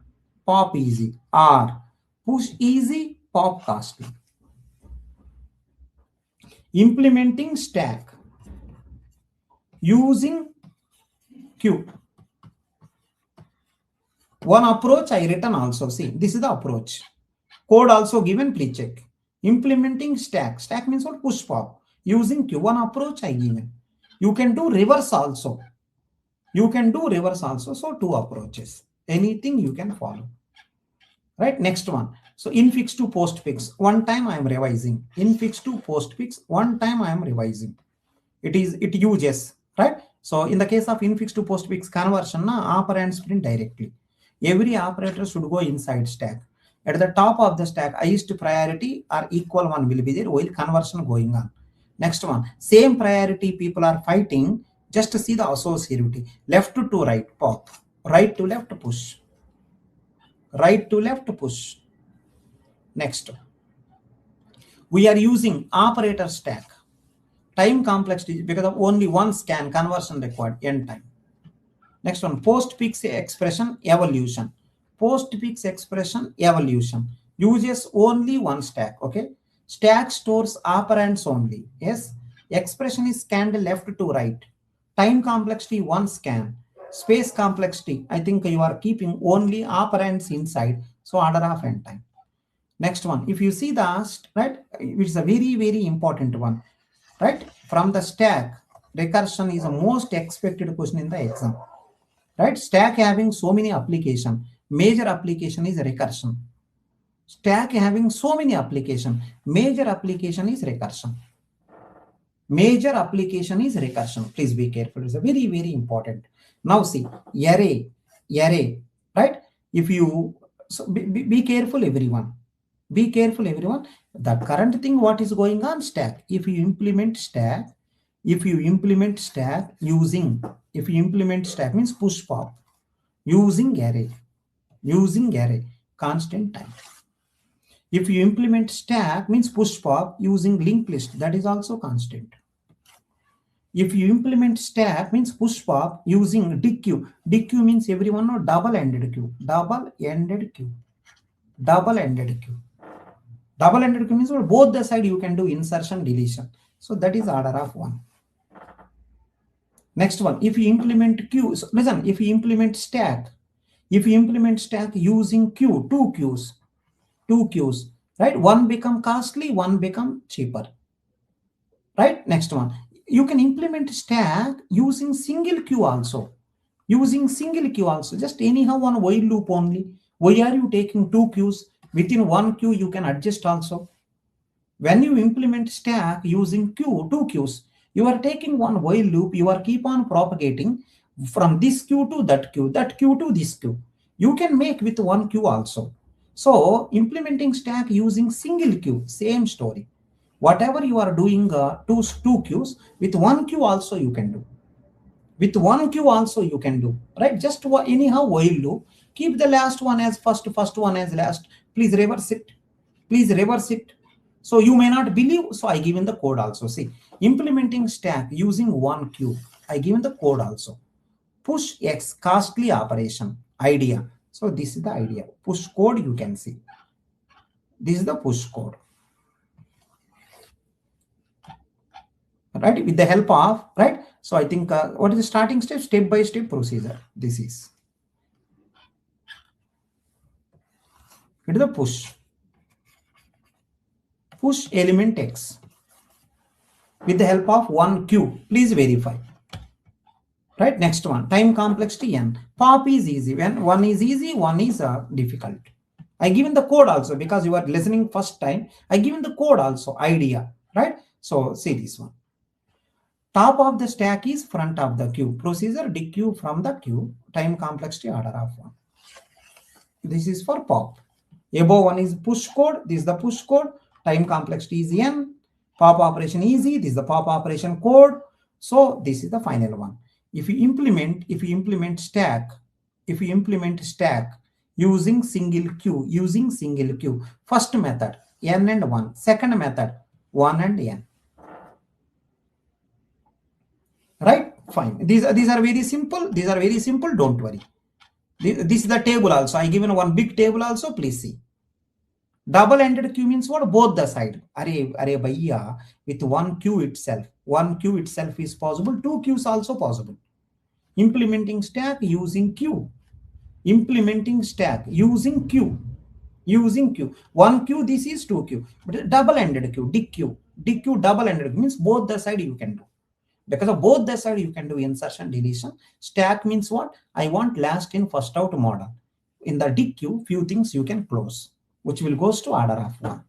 pop easy, or push easy, pop costly. Implementing stack using queue. One approach I written also. See, this is the approach. Code also given, please check. Implementing stack. Stack means what? Push pop. Using queue. One approach I given. You can do reverse also. You can do reverse also. So two approaches. Anything you can follow. Right? Next one. So infix to postfix. One time I am revising. Infix to postfix. One time I am revising. It uses, right? So in the case of infix to postfix conversion, operands print directly. Every operator should go inside stack. At the top of the stack, highest priority or equal one will be there while conversion going on. Next one, same priority people are fighting. Just see the associativity. Left to right, pop. Right to left, push. Right to left, push. Next, we are using operator stack. Time complexity because of only one scan, conversion required, end time. Next one, postfix expression evolution. Postfix expression evolution uses only one stack. Okay, stack stores operands only. Yes, expression is scanned left to right. Time complexity one scan. Space complexity, I think you are keeping only operands inside, so order of end time. Next one, if you see the right, which is a very, very important one, right? From the stack, recursion is the most expected question in the exam, right? Stack having so many application, major application is recursion. Stack having so many application, major application is recursion. Major application is recursion. Please be careful. It's a very, very important. Now see, array, right? If you, so be careful everyone. Be careful everyone. The current thing, what is going on? Stack. If you implement stack using, if you implement stack means push pop, using array, constant time. If you implement stack means push pop using linked list, that is also constant. If you implement stack means push pop using DQ. DQ means everyone know double-ended queue. Double-ended queue. Double-ended queue. Double-ended queue means both the side you can do insertion, deletion. So that is order of 1. Next one, if you implement queue, so listen, if you implement stack using queue, two queues, right? One become costly, one become cheaper, right? Next one, you can implement stack using single queue also. Just anyhow one while loop only. Why are you taking two queues? Within one queue you can adjust also. When you implement stack using two queues, you are taking one while loop, you are keep on propagating from this queue to that queue to this queue. You can make with one queue also. So implementing stack using single queue, same story. Whatever you are doing two queues, with one queue also you can do. With one queue also you can do, right? Just anyhow while loop, keep the last one as first one as last. Please reverse it. So you may not believe, so I given the code also. See, implementing stack using one queue, I given the code also. Push X, costly operation, idea. So this is the idea. Push code you can see. This is the push code. Right, with the help of, right? So I think what is the starting step by step procedure. This is. It is the push element X with the help of one queue. Please verify. Right, next one, time complexity n. Pop is easy. When one is easy, one is difficult. I given the code also because you are listening first time. I given the code also, idea, right? So see this one. Top of the stack is front of the queue. Procedure dequeue from the queue. Time complexity order of 1. This is for pop. Above one is push code. This is the push code. Time complexity is n. Pop operation easy. This is the pop operation code. So this is the final one. If you implement stack using single queue, first method n and 1, second method 1 and n. Right? Fine. These are very simple. Don't worry. This is the table also. I given one big table also. Please see. Double-ended queue means what? Both the side. Array bhaiya, with one queue itself. One queue itself is possible. Two queues also possible. Implementing stack using queue. implementing stack using queue. Using queue. One queue, this is two queue. But double-ended queue, dig queue. Dig queue, double-ended means both the side you can do. Because of both the side you can do insertion, deletion. Stack means what? I want last in, first out model. In the dig queue, few things you can close, which will goes to order of 1.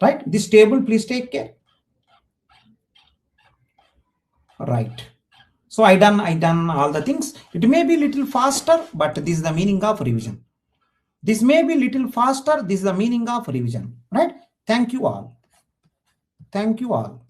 Right? This table, please take care. Right. So I done all the things. It may be little faster, but this is the meaning of revision. This may be little faster. This is the meaning of revision. Right? Thank you all. Thank you all.